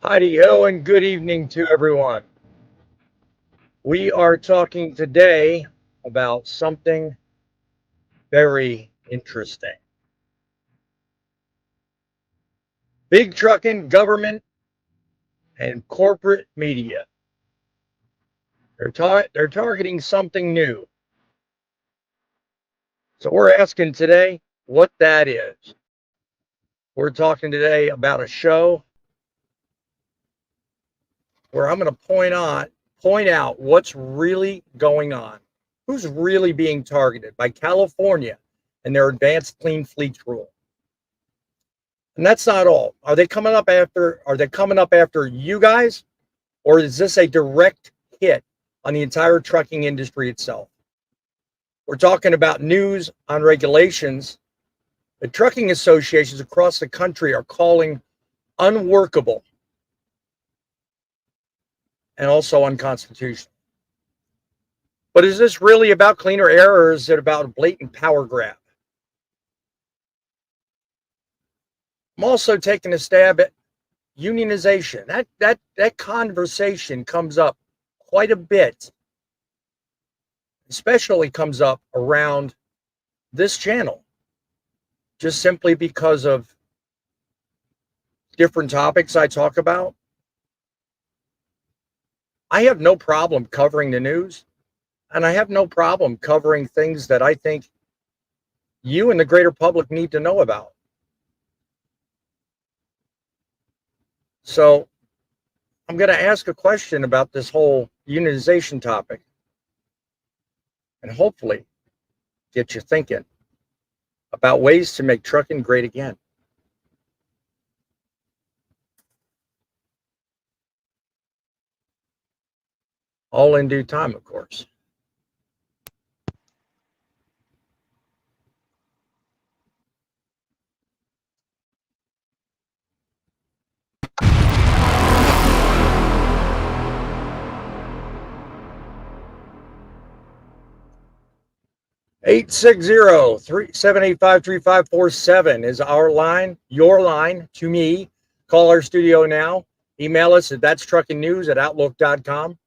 Heidi-ho and good evening to everyone. We are talking today about something very interesting. Big trucking, government, and corporate media. They're targeting something new. So we're asking today what that is. We're talking today about a show where I'm going to point out what's really going on. Who's really being targeted by California and their advanced clean fleets rule. And that's not all. Are they coming up after you guys? Or is this a direct hit on the entire trucking industry itself? We're talking about news on regulations that trucking associations across the country are calling unworkable and also unconstitutional. But is this really about cleaner air, or is it about a blatant power grab? I'm also taking a stab at unionization. That conversation comes up quite a bit, especially comes up around this channel, just simply because of different topics I talk about. I have no problem covering the news, and I have no problem covering things that I think you and the greater public need to know about. So I'm going to ask a question about this whole unionization topic and hopefully get you thinking about ways to make trucking great again. All in due time, of course. Eight 785-3547 is our line, your line to me. Call our studio now. Email us at thatstruckingnews@outlook.com.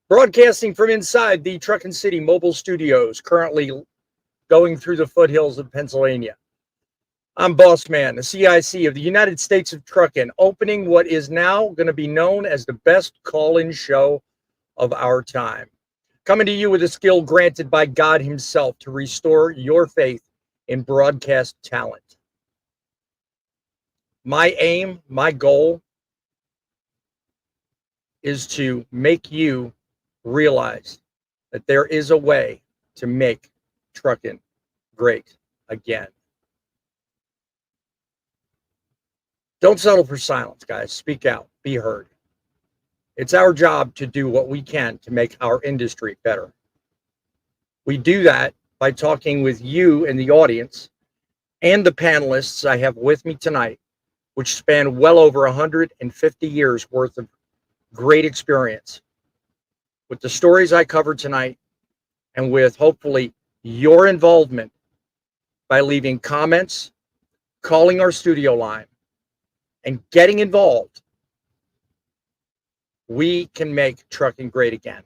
Broadcasting from inside the Truckin City mobile studios, currently going through the foothills of Pennsylvania. I'm Boss Man, the CIC of the United States of Truckin, opening what is now going to be known as the best call-in show of our time. Coming to you with a skill granted by God himself to restore your faith in broadcast talent. My aim, my goal is to make you realize that there is a way to make trucking great again. Don't settle for silence, guys. Speak out. Be heard. It's our job to do what we can to make our industry better. We do that by talking with you in the audience and the panelists I have with me tonight, which span well over 150 years worth of great experience. With the stories I covered tonight, and with hopefully your involvement by leaving comments, calling our studio line, and getting involved, we can make trucking great again.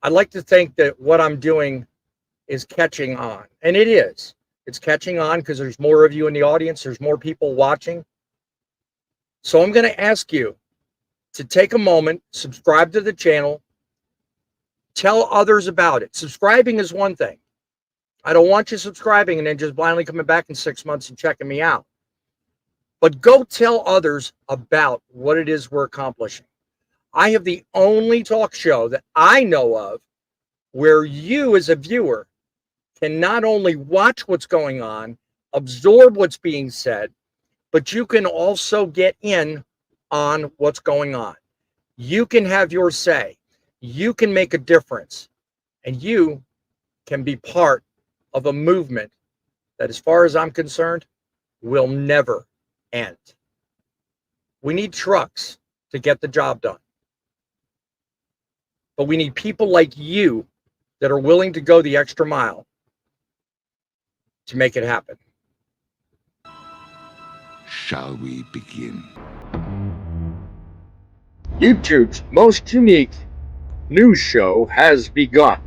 I'd like to think that what I'm doing is catching on, and it is. It's catching on because there's more of you in the audience. There's more people watching. So I'm going to ask you to take a moment, subscribe to the channel, tell others about it. Subscribing is one thing. I don't want you subscribing and then just blindly coming back in 6 months and checking me out. But go tell others about what it is we're accomplishing. I have the only talk show that I know of where you as a viewer can not only watch what's going on, absorb what's being said, but you can also get in on what's going on. You can have your say. You can make a difference. And you can be part of a movement that, as far as I'm concerned, will never end. We need trucks to get the job done. But we need people like you that are willing to go the extra mile to make it happen. shall we begin? YouTube's most unique news show has begun.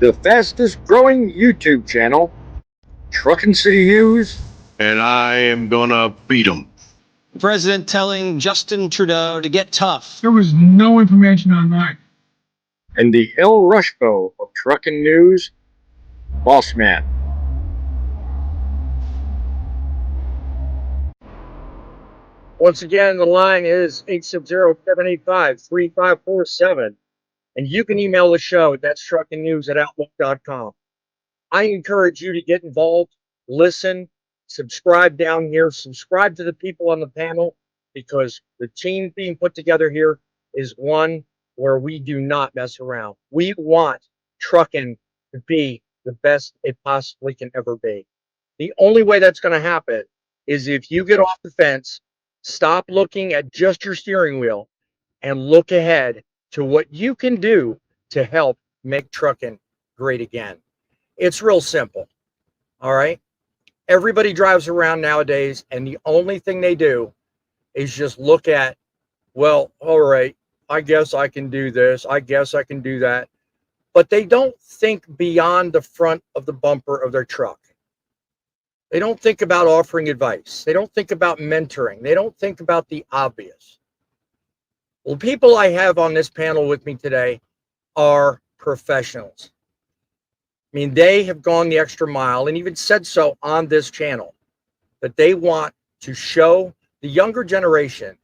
The fastest growing YouTube channel, Truckin City News. And I am gonna beat him. President telling Justin Trudeau to get tough. There was no information online. And the El Rushbo of Truckin News, Boss Man. Once again, the line is 860-785-3547. And you can email the show. That's truckinnews@outlook.com. I encourage you to get involved, listen, subscribe down here, subscribe to the people on the panel, because the team being put together here is one where we do not mess around. We want trucking to be the best it possibly can ever be. The only way that's going to happen is if you get off the fence, stop looking at just your steering wheel, and look ahead to what you can do to help make trucking great again. It's real simple. All right. Everybody drives around nowadays, and the only thing they do is just look at, well, all right, I guess I can do this. I guess I can do that. But they don't think beyond the front of the bumper of their truck. They don't think about offering advice. They don't think about mentoring. They don't think about the obvious. Well, people I have on this panel with me today are professionals. I mean, they have gone the extra mile and even said so on this channel, that they want to show the younger generation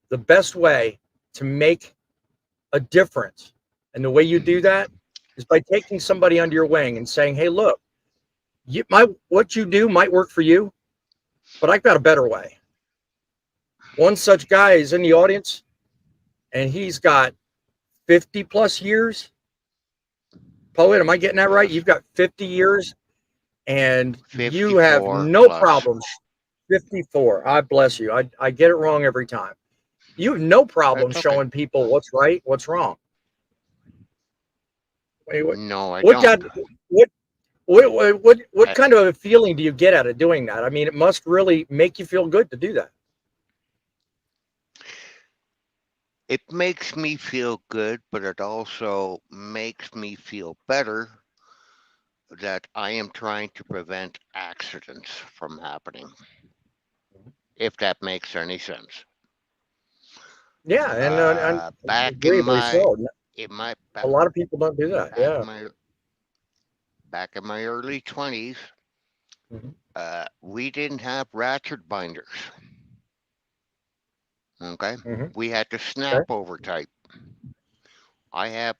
the best way to make a difference. And the way you do that is by taking somebody under your wing and saying, hey, look, what you do might work for you, but I've got a better way. One such guy is in the audience, and he's got 50 plus years. Poet, am I getting that right? You've got 50 years, and you have no problems. 54. I bless you. I get it wrong every time. You have no problem showing people what's right, what's wrong. Wait, No, I don't. What kind of a feeling do you get out of doing that? I mean, it must really make you feel good to do that. It makes me feel good, but it also makes me feel better that I am trying to prevent accidents from happening, if that makes any sense. Yeah, and back agreeably so. A lot of people don't do that. Back in my early 20s, we didn't have ratchet binders. Okay, we had to snap over type. I have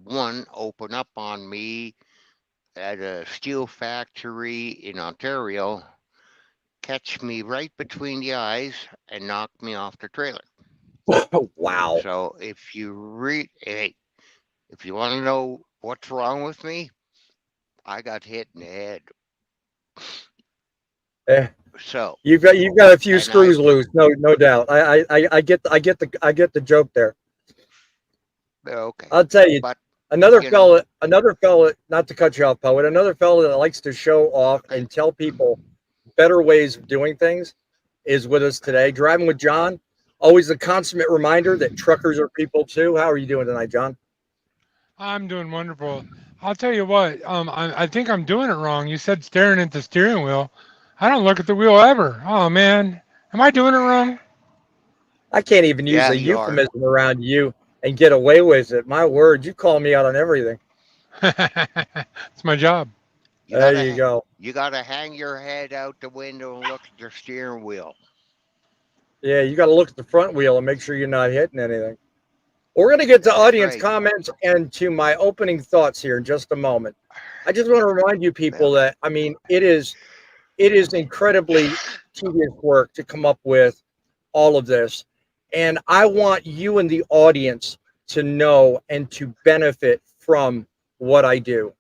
one open up on me at a steel factory in Ontario, catch me right between the eyes and knock me off the trailer. Wow. So if you want to know what's wrong with me, I got hit in the head. So you've got a few screws loose, no doubt. I get the joke there. Okay. I'll tell you, another fella, not to cut you off, Poet, another fella that likes to show off and tell people better ways of doing things is with us today. Driving with John, always a consummate reminder that truckers are people too. How are you doing tonight, John? I'm doing wonderful. I'll tell you what, I think I'm doing it wrong. You said staring at the steering wheel. I don't look at the wheel ever. Oh, man. Am I doing it wrong? I can't even use a euphemism around you and get away with it. My word, you call me out on everything. It's my job. There you go. You got to hang your head out the window and look at your steering wheel. Yeah, you got to look at the front wheel and make sure you're not hitting anything. We're going to get to audience comments and to my opening thoughts here in just a moment. I just want to remind you people that, I mean, it is incredibly tedious work to come up with all of this. And I want you and the audience to know and to benefit from what I do.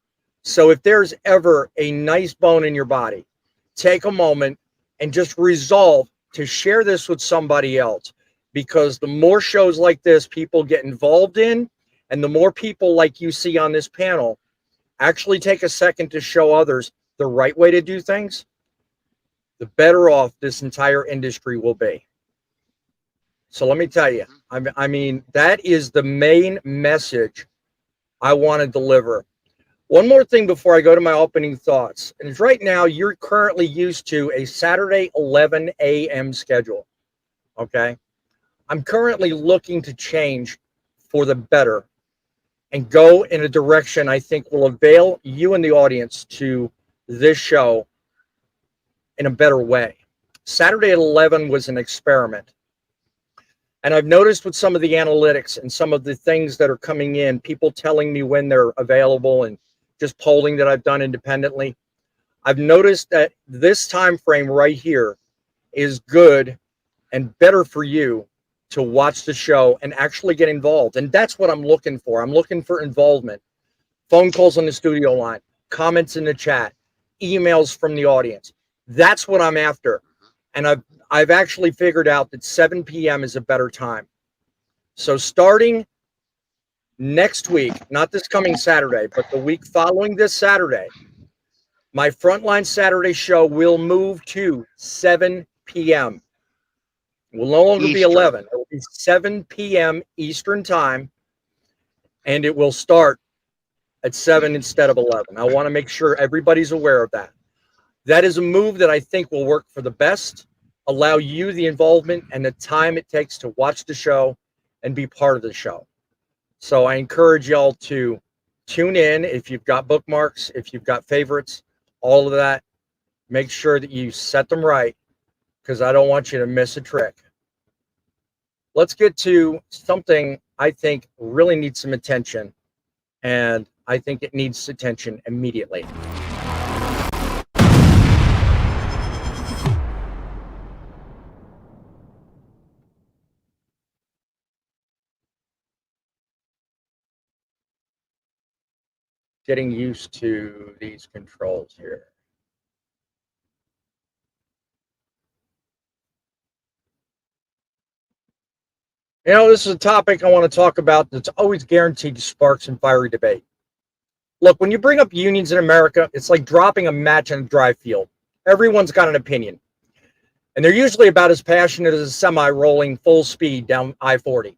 So if there's ever a nice bone in your body, take a moment and just resolve to share this with somebody else. Because the more shows like this people get involved in, and the more people like you see on this panel actually take a second to show others the right way to do things, the better off this entire industry will be. So let me tell you, I mean, that is the main message I want to deliver. One more thing before I go to my opening thoughts. And it's right now, you're currently used to a Saturday 11 a.m. schedule. Okay. I'm currently looking to change for the better and go in a direction I think will avail you and the audience to this show in a better way. Saturday at 11 was an experiment. And I've noticed with some of the analytics and some of the things that are coming in, people telling me when they're available and just polling that I've done independently, I've noticed that this time frame right here is good and better for you to watch the show and actually get involved. And that's what I'm looking for. I'm looking for involvement. Phone calls on the studio line, comments in the chat, emails from the audience. That's what I'm after. And I've actually figured out that 7 p.m. is a better time. So starting next week, not this coming Saturday, but the week following this Saturday, my Frontline Saturday show will move to 7 p.m. It will no longer be 11. It will be 7 p.m. Eastern time, and it will start at 7 instead of 11. I want to make sure everybody's aware of that. That is a move that I think will work for the best, allow you the involvement and the time it takes to watch the show and be part of the show. So I encourage y'all to tune in. If you've got bookmarks, if you've got favorites, all of that, make sure that you set them right, because I don't want you to miss a trick. Let's get to something I think really needs some attention, and I think it needs attention immediately. Getting used to these controls here. You know, this is a topic I want to talk about that's always guaranteed to spark some fiery debate. Look, when you bring up unions in America, it's like dropping a match on a dry field. Everyone's got an opinion. And they're usually about as passionate as a semi rolling full speed down I-40.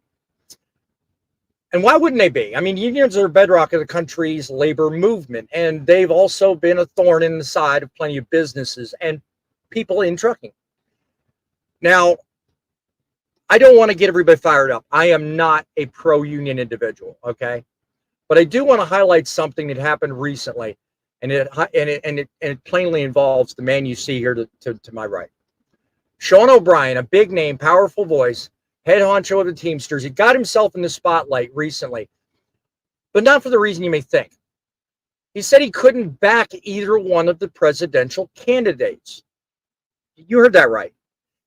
And why wouldn't they be? I mean, unions are the bedrock of the country's labor movement, and they've also been a thorn in the side of plenty of businesses and people in trucking. Now, I don't want to get everybody fired up. I am not a pro-union individual, okay? But I do want to highlight something that happened recently, and it plainly involves the man you see here to my right. Sean O'Brien, a big name, powerful voice, head honcho of the Teamsters. He got himself in the spotlight recently, but not for the reason you may think. He said he couldn't back either one of the presidential candidates. You heard that right.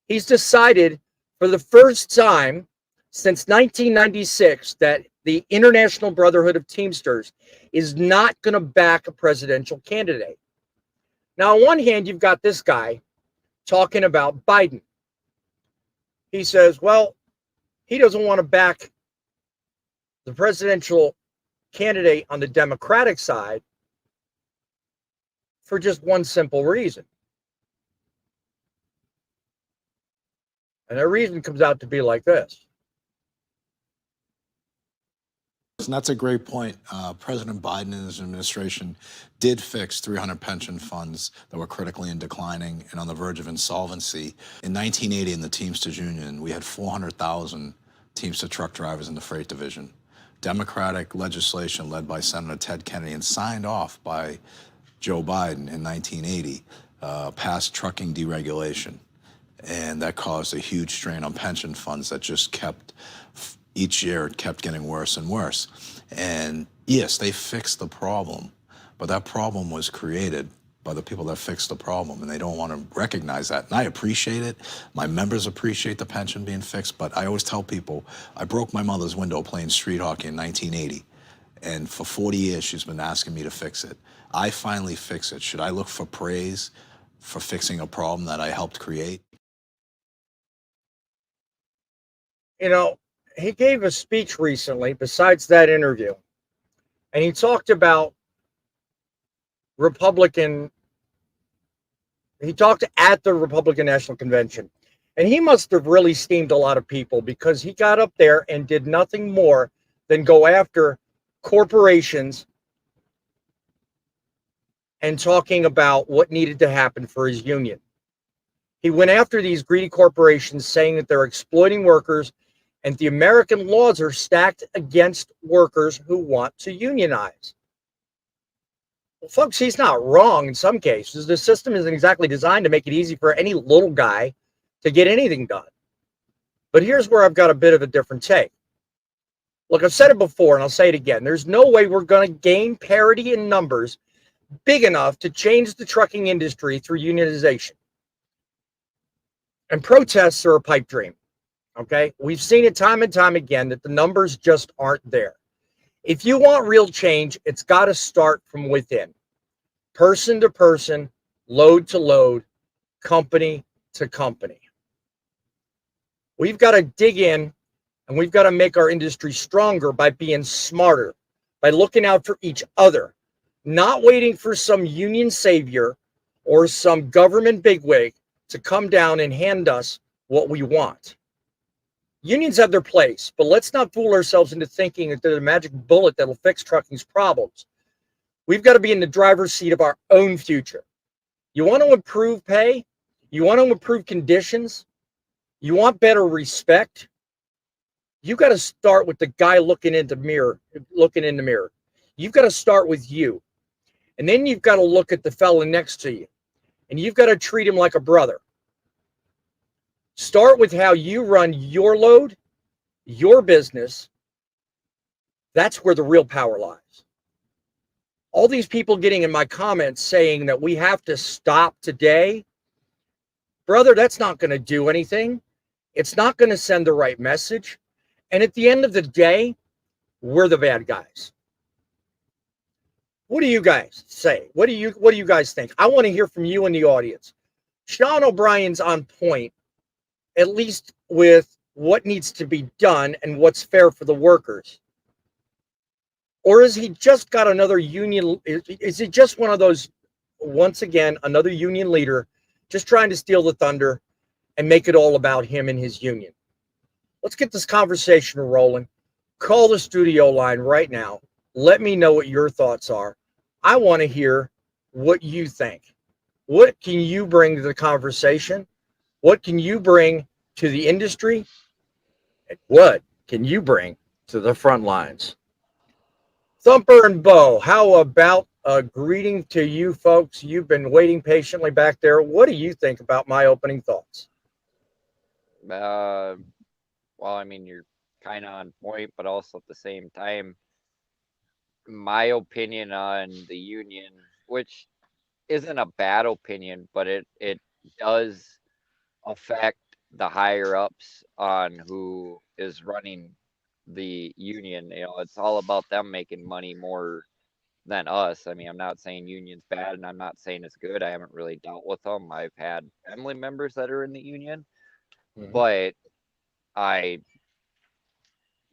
He's decided for the first time since 1996 that the International Brotherhood of Teamsters is not going to back a presidential candidate. Now, on one hand, you've got this guy talking about Biden. He says, well, he doesn't want to back the presidential candidate on the Democratic side for just one simple reason. And that reason comes out to be like this. And that's a great point. President Biden and his administration did fix 300 pension funds that were critically and declining and on the verge of insolvency. In 1980, in the Teamsters Union, we had 400,000 Teamster truck drivers in the freight division. Democratic legislation led by Senator Ted Kennedy and signed off by Joe Biden in 1980 passed trucking deregulation. And that caused a huge strain on pension funds that just kept, each year it kept getting worse and worse. And yes, they fixed the problem, but that problem was created by the people that fixed the problem, and they don't want to recognize that. And I appreciate it. My members appreciate the pension being fixed, but I always tell people, I broke my mother's window playing street hockey in 1980, and for 40 years she's been asking me to fix it. I finally fix it. Should I look for praise for fixing a problem that I helped create? You know, he gave a speech recently besides that interview, and he talked about Republican He talked at the Republican National Convention. And he must have really steamed a lot of people because he got up there and did nothing more than go after corporations and talking about what needed to happen for his union. He went after these greedy corporations, saying that they're exploiting workers and the American laws are stacked against workers who want to unionize. Well, folks, he's not wrong in some cases. The system isn't exactly designed to make it easy for any little guy to get anything done. But here's where I've got a bit of a different take. Look, I've said it before and I'll say it again. There's no way we're going to gain parity in numbers big enough to change the trucking industry through unionization. And protests are a pipe dream. Okay? We've seen it time and time again that the numbers just aren't there. If you want real change, it's got to start from within. Person to person, load to load, company to company. We've got to dig in and we've got to make our industry stronger by being smarter, by looking out for each other, not waiting for some union savior or some government bigwig to come down and hand us what we want. Unions have their place, but let's not fool ourselves into thinking that they're the magic bullet that'll fix trucking's problems. We've got to be in the driver's seat of our own future. You want to improve pay? You want to improve conditions? You want better respect? You got to start with the guy looking in the mirror. You've got to start with you. And then you've got to look at the fella next to you. And you've got to treat him like a brother. Start with how you run your load, your business. That's where the real power lies. All these people getting in my comments saying that we have to stop today. Brother, that's not going to do anything. It's not going to send the right message. And at the end of the day, we're the bad guys. What do you guys say? What do you guys think? I want to hear from you in the audience. Sean O'Brien's on point, at least with what needs to be done and what's fair for the workers. Or is he just got another union? Is he just one of those, once again, another union leader just trying to steal the thunder and make it all about him and his union? Let's get this conversation rolling. Call the studio line right now. Let me know what your thoughts are. I want to hear what you think. What can you bring to the conversation? What can you bring to the industry? And what can you bring to the front lines? Thumper and Bo, how about a greeting to you folks? You've been waiting patiently back there. What do you think about my opening thoughts? Well, I mean, you're kind of on point, but also at the same time, my opinion on the union, which isn't a bad opinion, but it does affect the higher ups on who is running the union. You know, it's all about them making money more than us. I mean, I'm not saying union's bad and I'm not saying it's good. I haven't really dealt with them. I've had family members that are in the union, but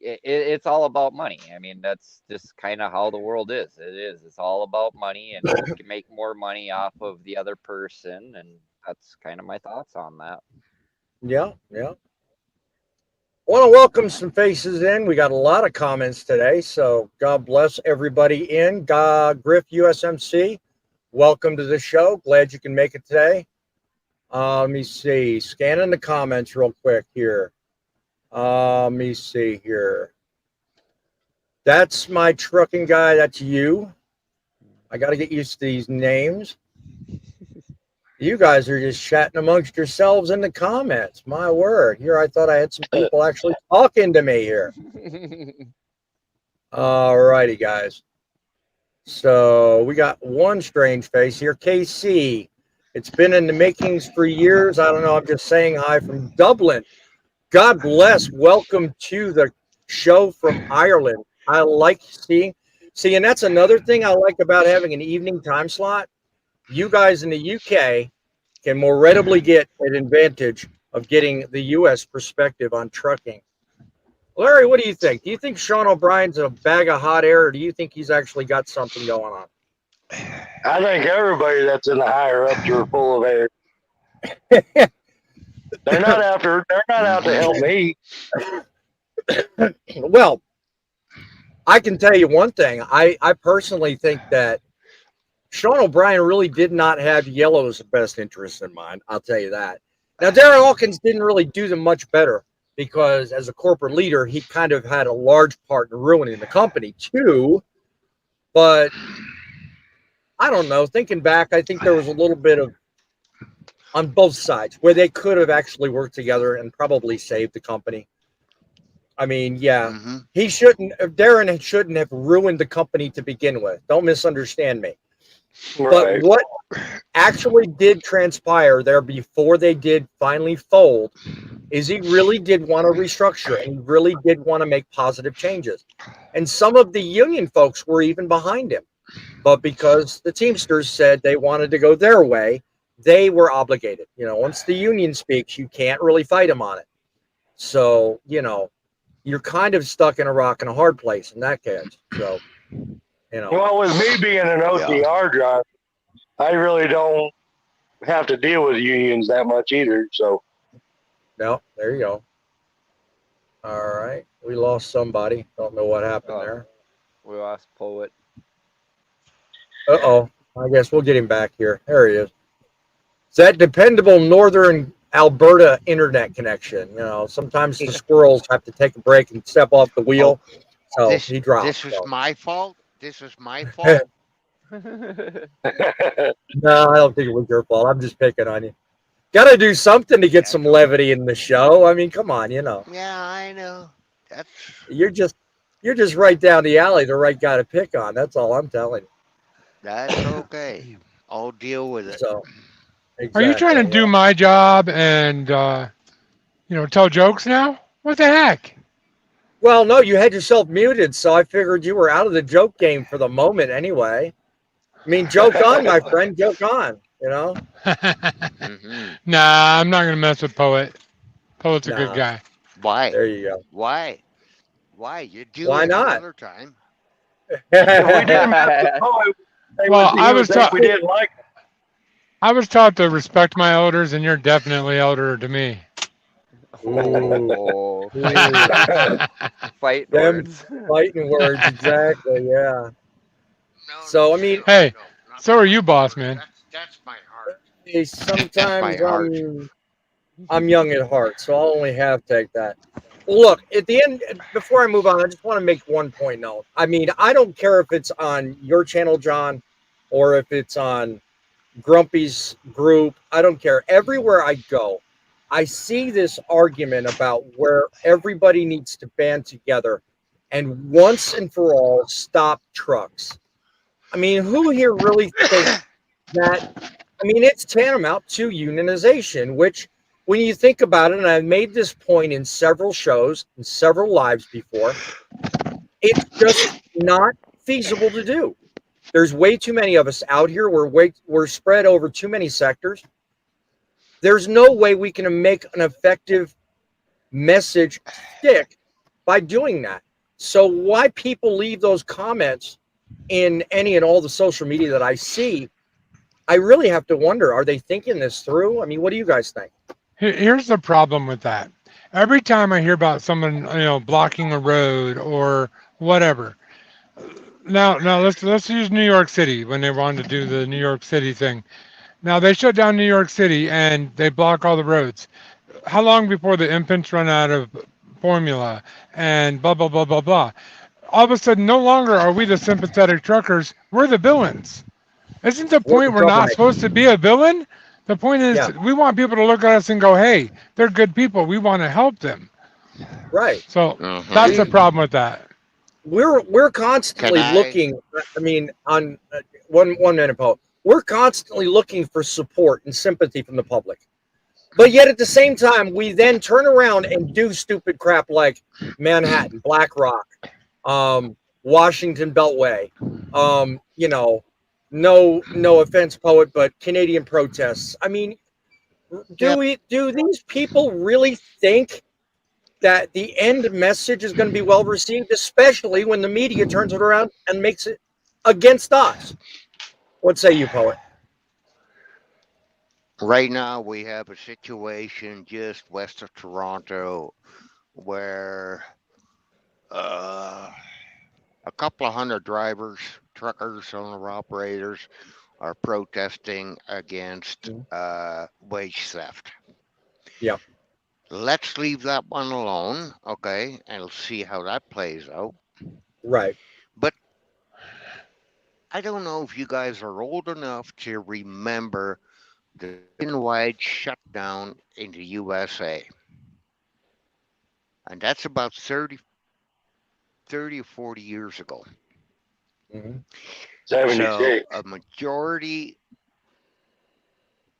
it's all about money. I mean, that's just kind of how the world is. It's all about money, and you can make more money off of the other person, and that's kind of my thoughts on that. Yeah. I want to welcome some faces in. We got a lot of comments today, so God bless everybody in. Griff USMC, welcome to the show. Glad you can make it today. Let me see. Scanning the comments real quick here. Let me see here. That's my trucking guy. That's you. I got to get used to these names. You guys are just chatting amongst yourselves in the comments. My word. Here, I thought I had some people actually talking to me here. All righty, guys. So we got one strange face here. KC. It's been in the makings for years. I don't know. I'm just saying hi from Dublin. God bless. Welcome to the show from Ireland. I like seeing, and that's another thing I like about having an evening time slot. You guys in the UK can more readily get an advantage of getting the US perspective on trucking. Larry, what do you think? Do you think Sean O'Brien's a bag of hot air, or do you think he's actually got something going on? I think everybody that's in the higher ups are full of air. They're not out to help me. Well, I can tell you one thing. I personally think that Sean O'Brien really did not have Yellow's best interest in mind. I'll tell you that. Now, Darren Hawkins didn't really do them much better because as a corporate leader, he kind of had a large part in ruining the company too. But I don't know. Thinking back, I think there was a little bit of on both sides where they could have actually worked together and probably saved the company. I mean, yeah, he shouldn't. Darren shouldn't have ruined the company to begin with. Don't misunderstand me. Right. But what actually did transpire there before they did finally fold is he really did want to restructure and he really did want to make positive changes. And some of the union folks were even behind him. But because the Teamsters said they wanted to go their way, they were obligated. You know, once the union speaks, you can't really fight them on it. So, you know, you're kind of stuck in a rock and a hard place in that case. So, you know. Well, with me being an OTR driver, I really don't have to deal with unions that much either. So, no, there you go. All right, we lost somebody. Don't know what happened there. We lost Poet. Uh-oh. I guess we'll get him back here. There he is. It's that dependable northern Alberta internet connection. You know, sometimes the squirrels have to take a break and step off the wheel. So he dropped. This was my fault? This was my fault? No, I don't think it was your fault. I'm just picking on you. Got to do something to get some levity in the show. I mean, come on, you know. Yeah, I know. That's You're just right down the alley, the right guy to pick on. That's all I'm telling you. That's okay. I'll deal with it. So, Are you trying to do my job and you know, tell jokes now? What the heck? Well, no, you had yourself muted, so I figured you were out of the joke game for the moment anyway. I mean, joke on, my friend, joke on, you know? Nah, I'm not going to mess with Poet. Poet's a good guy. Why? There you go. Why? You do Why it not? another time. we didn't have to Poet. Well, we didn't like him. I was taught to respect my elders, and you're definitely elder to me. Oh. Fighting Them words. fighting words, exactly, yeah. No, So, I mean, Hey, so are you, boss man. That's my heart. hey, sometimes my heart. I'm young at heart, so I'll only have take that. Well, look, at the end, before I move on, I just want to make one point known. I mean, I don't care if it's on your channel, John, or if it's on Grumpy's group. I don't care. Everywhere I go, I see this argument about where everybody needs to band together and once and for all stop trucks. I mean, who here really thinks that? I mean, it's tantamount to unionization, which when you think about it, and I've made this point in several shows and several lives before, it's just not feasible to do. There's way too many of us out here. We're spread over too many sectors. There's no way we can make an effective message stick by doing that. So why people leave those comments in any and all the social media that I see, I really have to wonder, are they thinking this through? I mean, what do you guys think? Here's the problem with that. Every time I hear about someone, you know, blocking a road or whatever. Now let's use New York City when they wanted to do the New York City thing. Now they shut down New York City and they block all the roads. How long before the infants run out of formula and blah blah blah blah blah? All of a sudden, no longer are we the sympathetic truckers. We're the villains. Isn't the point we're not supposed to be a villain? The point is we want people to look at us and go, hey, they're good people. We want to help them. Right. So that's the problem with that. We're constantly looking. I mean, on one minute, Paul. We're constantly looking for support and sympathy from the public. But yet at the same time, we then turn around and do stupid crap like Manhattan, Black Rock, Washington Beltway, you know, no offense, Poet, but Canadian protests. I mean, do these people really think that the end message is going to be well received, especially when the media turns it around and makes it against us? What say you, Poet? Right now, we have a situation just west of Toronto where a couple of hundred drivers, truckers, owner operators are protesting against wage theft. Yeah. Let's leave that one alone, okay, and see how that plays out. Right. But I don't know if you guys are old enough to remember the nationwide shutdown in the USA. And that's about 30 or 40 years ago. Mm-hmm. 76. So a majority,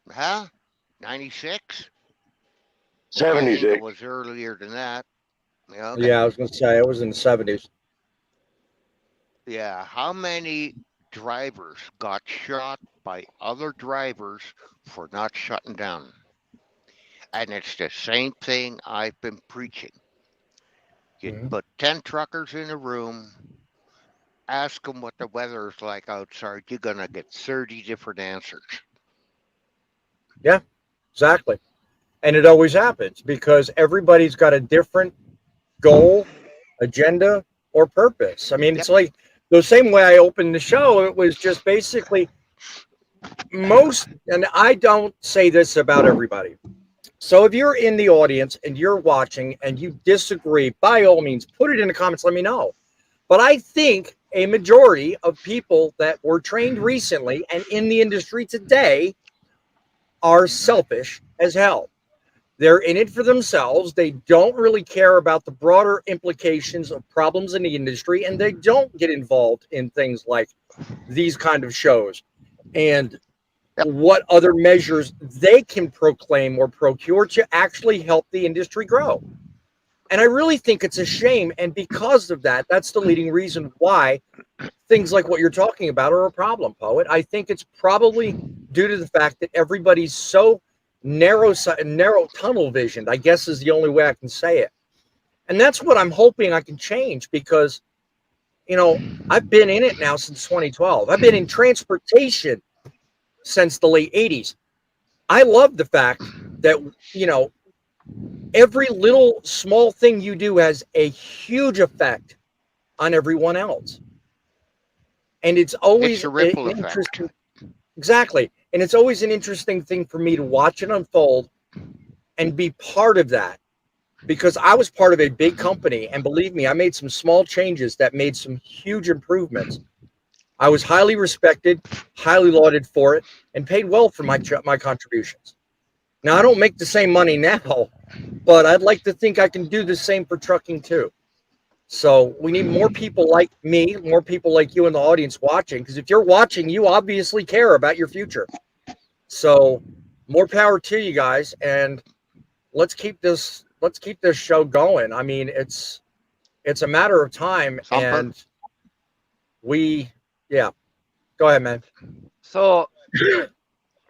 96? I think 76. it was earlier than that. Yeah, okay. Yeah, I was going to say it was in the 70s. Yeah, how many drivers got shot by other drivers for not shutting down? And it's the same thing I've been preaching. You Mm-hmm. put 10 truckers in a room, ask them what the weather is like outside, you're going to get 30 different answers. Yeah, exactly. And it always happens because everybody's got a different goal, agenda, or purpose. I mean, it's like the same way I opened the show. It was just basically most, and I don't say this about everybody. So if you're in the audience and you're watching and you disagree, by all means, put it in the comments. Let me know. But I think a majority of people that were trained recently and in the industry today are selfish as hell. They're in it for themselves. They don't really care about the broader implications of problems in the industry, and they don't get involved in things like these kind of shows and what other measures they can proclaim or procure to actually help the industry grow. And I really think it's a shame. And because of that, that's the leading reason why things like what you're talking about are a problem, Poet. I think it's probably due to the fact that everybody's so narrow tunnel visioned, I guess is the only way I can say it. And that's what I'm hoping I can change because, I've been in it now since 2012. I've been in transportation since the late 80s. I love the fact that, every little small thing you do has a huge effect on everyone else. And it's always It's a ripple effect. interesting. Exactly. And it's always an interesting thing for me to watch it unfold and be part of that because I was part of a big company. And believe me, I made some small changes that made some huge improvements. I was highly respected, highly lauded for it, and paid well for my contributions. Now, I don't make the same money now, but I'd like to think I can do the same for trucking too. So we need more people like me, more people like you in the audience watching, because if you're watching, you obviously care about your future. So more power to you guys, and let's keep this show going. I mean, it's a matter of time, and yeah. Go ahead, man. So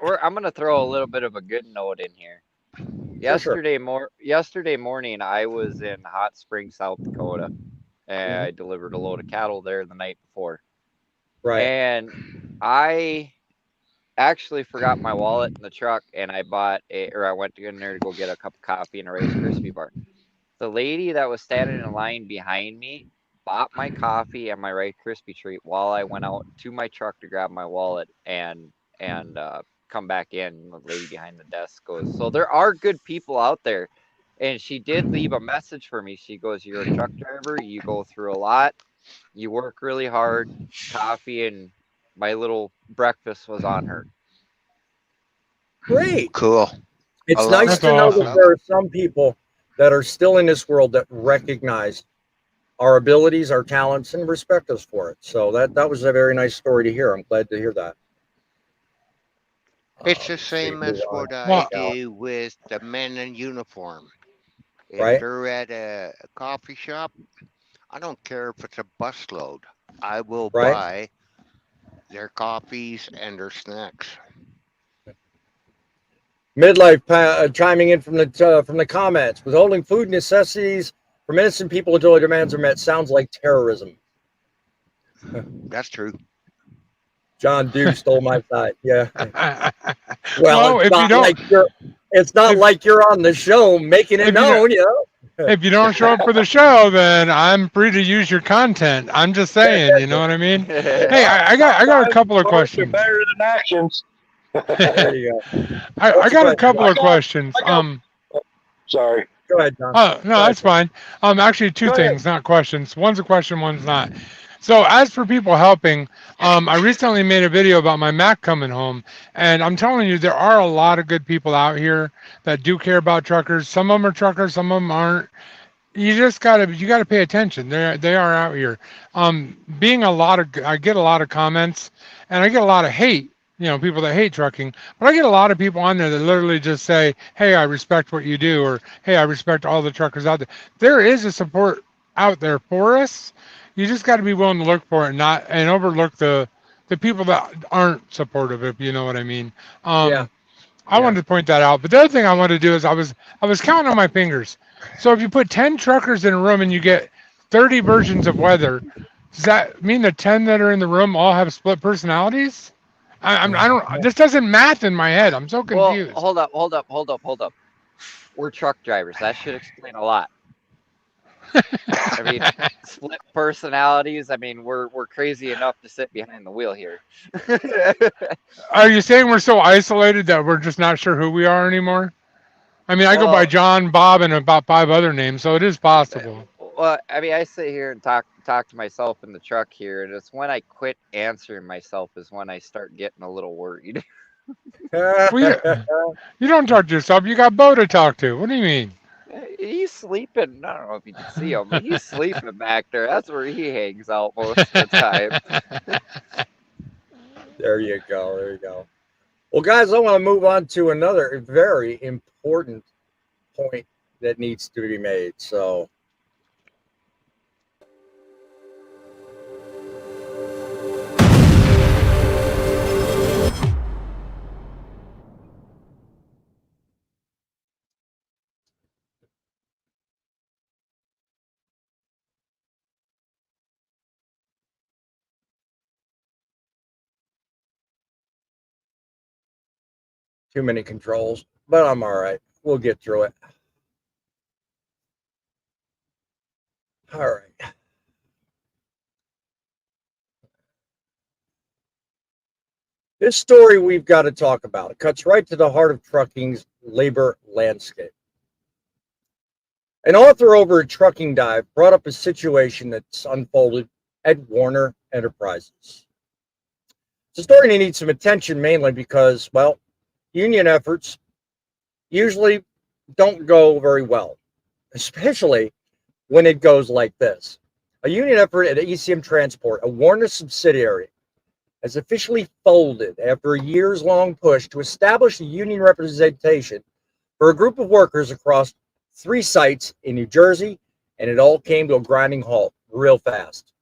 I'm gonna throw a little bit of a good note in here. Yesterday morning, I was in Hot Springs, South Dakota, and I delivered a load of cattle there the night before. Right. And I actually forgot my wallet in the truck, and I went in there to go get a cup of coffee and a Rice Krispie bar. The lady that was standing in line behind me bought my coffee and my Rice Krispie treat while I went out to my truck to grab my wallet and come back in. The lady behind the desk goes, "So there are good people out there." And she did leave a message for me. She goes, "You're a truck driver. You go through a lot. You work really hard. Coffee and my little breakfast was on her." Great. Cool. It's nice to know that there are some people that are still in this world that recognize our abilities, our talents, and respect us for it. So that was a very nice story to hear. I'm glad to hear that. It's the same as what I do with the men in uniform. If they're at a coffee shop, I don't care if it's a busload. I will buy their coffees and their snacks. Midlife chiming in from the comments, withholding food necessities from innocent people until their demands are met sounds like terrorism. That's true. John Duke stole my side. Yeah. Well, Well, if you don't, it's not if, like you're on the show making it if you don't, known, you know. if you don't show up for the show, then I'm free to use your content. I'm just saying, you know what I mean? Hey, I got a couple of Words are questions. better than actions. There you go. I got a couple I of got, questions. I got, sorry. Go ahead, Tom. Oh, no, Go ahead, that's fine. Actually, two Go ahead. things, not questions. One's a question, one's not. So, as for people helping, I recently made a video about my Mac coming home, and I'm telling you, there are a lot of good people out here that do care about truckers. Some of them are truckers, some of them aren't. You gotta pay attention. They are out here. I get a lot of comments, and I get a lot of hate. People that hate trucking, but I get a lot of people on there that literally just say, "Hey, I respect what you do," or "Hey, I respect all the truckers out there." There is a support out there for us. You just got to be willing to look for it, and overlook the people that aren't supportive, if you know what I mean. Yeah. I wanted to point that out. But the other thing I wanted to do is I was counting on my fingers. So if you put 10 truckers in a room and you get 30 versions of weather, does that mean the 10 that are in the room all have split personalities? I don't. This doesn't math in my head. I'm so Well, confused. hold up. We're truck drivers. That should explain a lot. I mean, split personalities. I mean, we're crazy enough to sit behind the wheel here. Are you saying we're so isolated that we're just not sure who we are anymore? I mean, I go by Well, John, Bob, and about 5 other names, so it is possible. well, I mean, I sit here and talk to myself in the truck here, and it's when I quit answering myself is when I start getting a little worried. Well, you don't talk to yourself. You got Bo to talk to. What do you mean? He's sleeping. I don't know if you can see him, but he's sleeping back there. That's where he hangs out most of the time. There you go. There you go. Well, guys, I want to move on to another very important point that needs to be made. So, too many controls, but I'm all right. We'll get through it. All right. This story we've got to talk about. It cuts right to the heart of trucking's labor landscape. An author over at Trucking Dive brought up a situation that's unfolded at Warner Enterprises. It's a story that needs some attention mainly because, well, union efforts usually don't go very well, especially when it goes like this. A union effort at ECM Transport, a Warner subsidiary, has officially folded after a years-long push to establish a union representation for a group of workers across 3 sites in New Jersey, and it all came to a grinding halt real fast.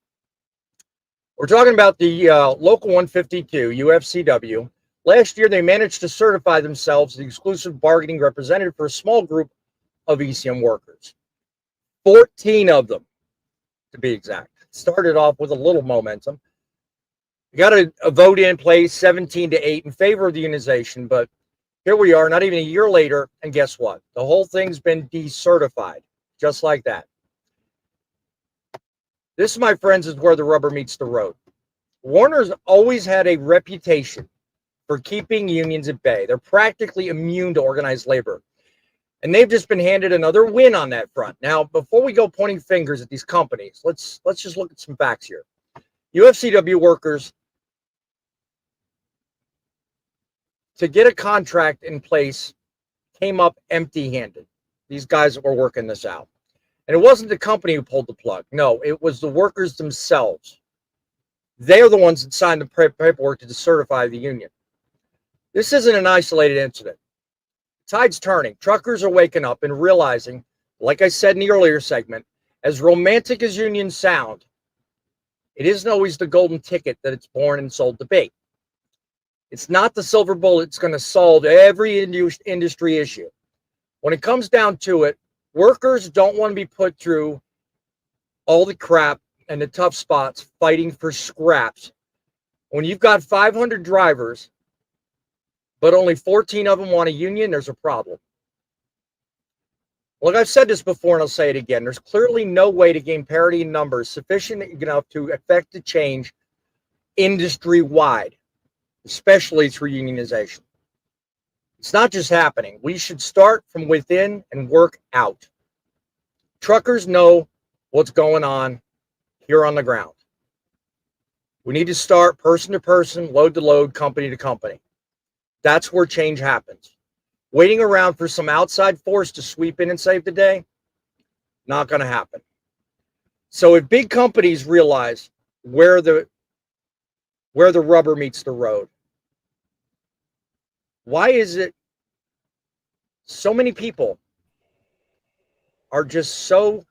We're talking about the Local 152, UFCW. Last year, they managed to certify themselves the exclusive bargaining representative for a small group of ECM workers. 14 of them, to be exact. Started off with a little momentum. We got a vote in place, 17-8 in favor of the unionization, but here we are, not even a year later, and guess what? The whole thing's been decertified, just like that. This, my friends, is where the rubber meets the road. Warner's always had a reputation for keeping unions at bay. They're practically immune to organized labor. And they've just been handed another win on that front. Now, before we go pointing fingers at these companies, let's just look at some facts here. UFCW workers, to get a contract in place, came up empty-handed. These guys were working this out. And it wasn't the company who pulled the plug. No, it was the workers themselves. They're the ones that signed the paperwork to decertify the union. This isn't an isolated incident. The tide's turning. Truckers are waking up and realizing, like I said in the earlier segment, as romantic as unions sound, it isn't always the golden ticket that it's born and sold to be. It's not the silver bullet that's going to solve every industry issue. When it comes down to it, workers don't want to be put through all the crap and the tough spots fighting for scraps. When you've got 500 drivers but only 14 of them want a union, there's a problem. Look, I've said this before and I'll say it again. There's clearly no way to gain parity in numbers sufficient enough to affect the change industry-wide, especially through unionization. It's not just happening. We should start from within and work out. Truckers know what's going on here on the ground. We need to start person to person, load to load, company to company. That's where change happens. Waiting around for some outside force to sweep in and save the day, not going to happen. So if big companies realize where the rubber meets the road, why is it so many people are just so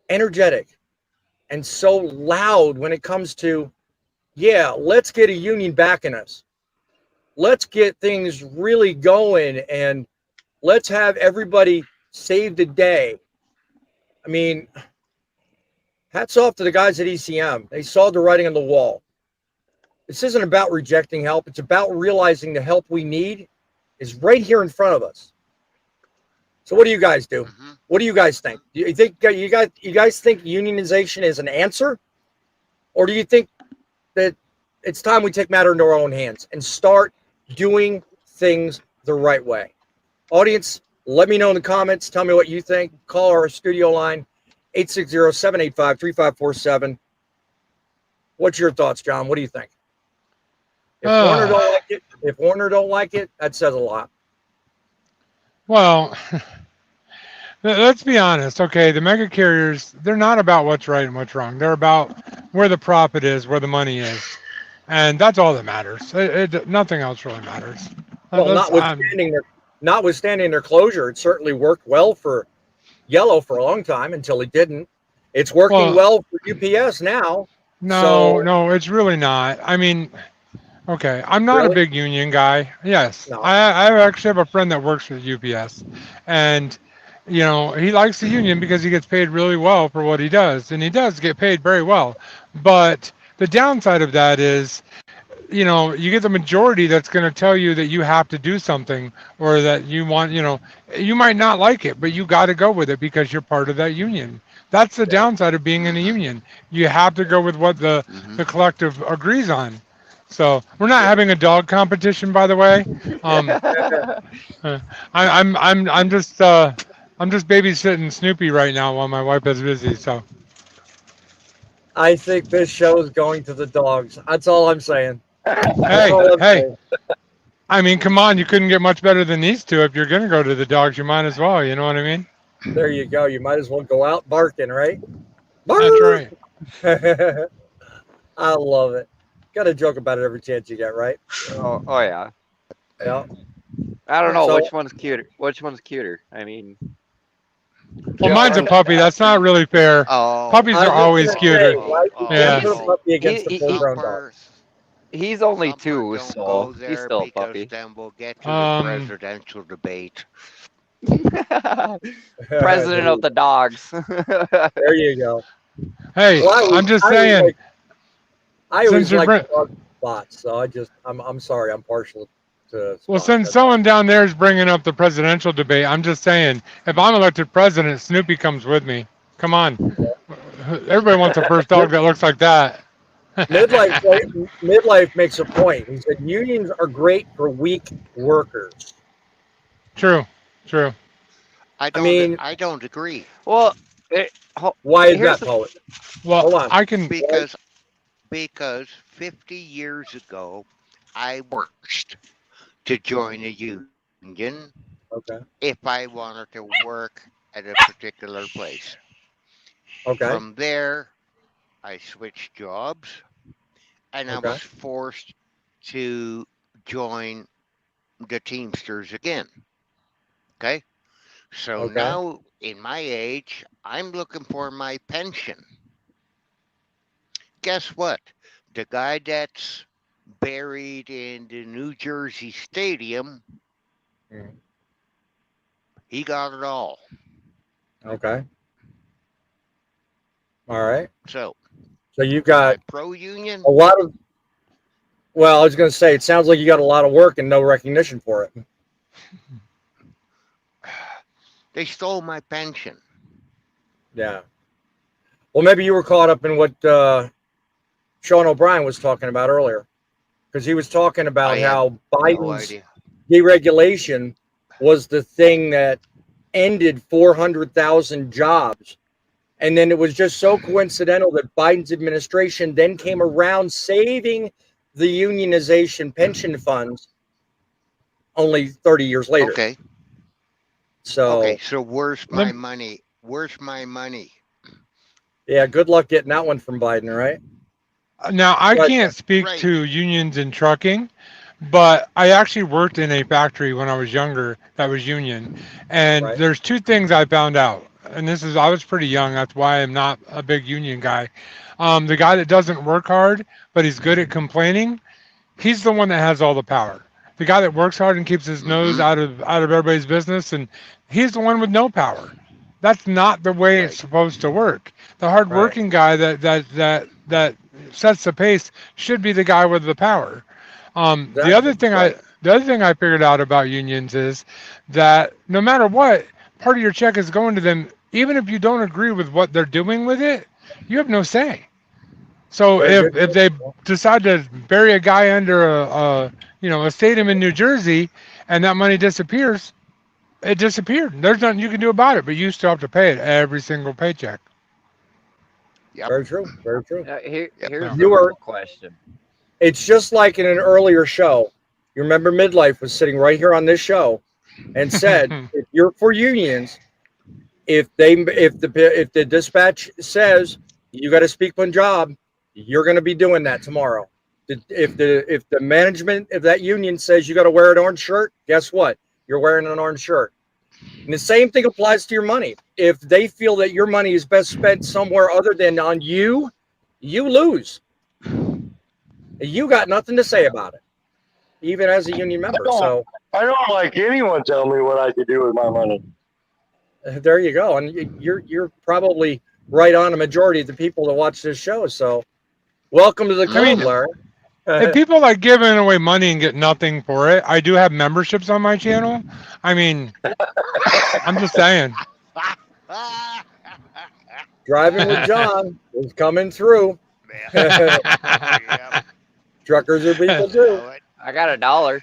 energetic and so loud when it comes to, yeah, let's get a union backing us. Let's get things really going and let's have everybody save the day. I mean, hats off to the guys at ECM. They saw the writing on the wall. This isn't about rejecting help. It's about realizing the help we need is right here in front of us. So what do you guys do? What do you guys think? Do you think you guys think unionization is an answer? Or do you think that it's time we take matter into our own hands and start doing things the right way? Audience, let me know in the comments. Tell me what you think. Call our studio line, 860-785-3547. What's your thoughts, John? What do you think? If Warner don't like it, that says a lot. Well, let's be honest. Okay, the mega carriers, they're not about what's right and what's wrong. They're about where the profit is, where the money is. And that's all that matters. Nothing else really matters. Well, notwithstanding their closure, it certainly worked well for Yellow for a long time until it didn't. It's working well for UPS now. No, it's really not. I mean, okay, I'm not a big union guy. Yes, no. I actually have a friend that works for UPS, and he likes the union because he gets paid really well for what he does, and he does get paid very well. But the downside of that is, you get the majority that's going to tell you that you have to do something or that you want, you might not like it, but you got to go with it because you're part of that union. That's the downside of being in a union. You have to go with what the collective agrees on. So we're not having a dog competition, by the way. I'm just babysitting Snoopy right now while my wife is busy. So I think this show is going to the dogs. That's all I'm saying. Hey. I mean, come on, you couldn't get much better than these two. If you're going to go to the dogs, you might as well. You know what I mean? There you go. You might as well go out barking, right? Bark! That's right. I love it. Got to joke about it every chance you get, right? Oh yeah. Yeah. I don't know which one's cuter. Which one's cuter? I mean. Well, mine's a puppy. That's not really fair. Puppies are always cuter. Yeah. He's only 2, so he's still a puppy. Then we'll get to the presidential debate. President of the dogs. There you go. Hey, I'm just saying. I always like spots, so I'm sorry, I'm partial to. Well, since someone down there is bringing up the presidential debate, I'm just saying, if I'm elected president, Snoopy comes with me. Come on. Everybody wants a first dog that looks like that. Midlife makes a point. He said unions are great for weak workers. True. I don't agree. Well, why is that, Poet? Well, hold on. I can because 50 years ago, I worked to join a union. Okay. If I wanted to work at a particular place. Okay. From there, I switched jobs, and I was forced to join the Teamsters again. Okay? So now, in my age, I'm looking for my pension. Guess what? The guy that's buried in the New Jersey Stadium, he got it all. Okay. All right. So you got pro-union? A lot of Well, I was going to say, it sounds like you got a lot of work and no recognition for it. They stole my pension. Yeah. Well, maybe you were caught up in what Sean O'Brien was talking about earlier, because he was talking about how Biden's deregulation was the thing that ended 400,000 jobs. And then it was just so coincidental that Biden's administration then came around saving the unionization pension funds only 30 years later. Okay. So Where's my money? Where's my money? Yeah, good luck getting that one from Biden, right? Now, I can't speak to unions in trucking, but I actually worked in a factory when I was younger that was union. And there's two things I found out. And I was pretty young. That's why I'm not a big union guy. The guy that doesn't work hard, but he's good at complaining, he's the one that has all the power. The guy that works hard and keeps his nose out of everybody's business, and he's the one with no power. That's not the way it's supposed to work. The hardworking guy that sets the pace should be the guy with the power. The other thing I figured out about unions is that no matter what, part of your check is going to them, even if you don't agree with what they're doing with it, you have no say. So if they decide to bury a guy under a stadium in New Jersey and that money disappears, it disappeared. There's nothing you can do about it, but you still have to pay it every single paycheck. Yep. Very true. Very true. Here's the real question. It's just like in an earlier show. You remember Midlife was sitting right here on this show and said, if you're for unions, if the dispatch says you got to speak Punjab, you're going to be doing that tomorrow. If the management of that union says you got to wear an orange shirt, guess what? You're wearing an orange shirt. And the same thing applies to your money. If they feel that your money is best spent somewhere other than on you, you lose. You got nothing to say about it, even as a union member. I don't like anyone telling me what I should do with my money. There you go. And you're probably right on a majority of the people that watch this show. So welcome to the club, Larry. If people like giving away money and get nothing for it, I do have memberships on my channel. I mean, I'm just saying. Driving with John is coming through. Truckers are people too. I got $1.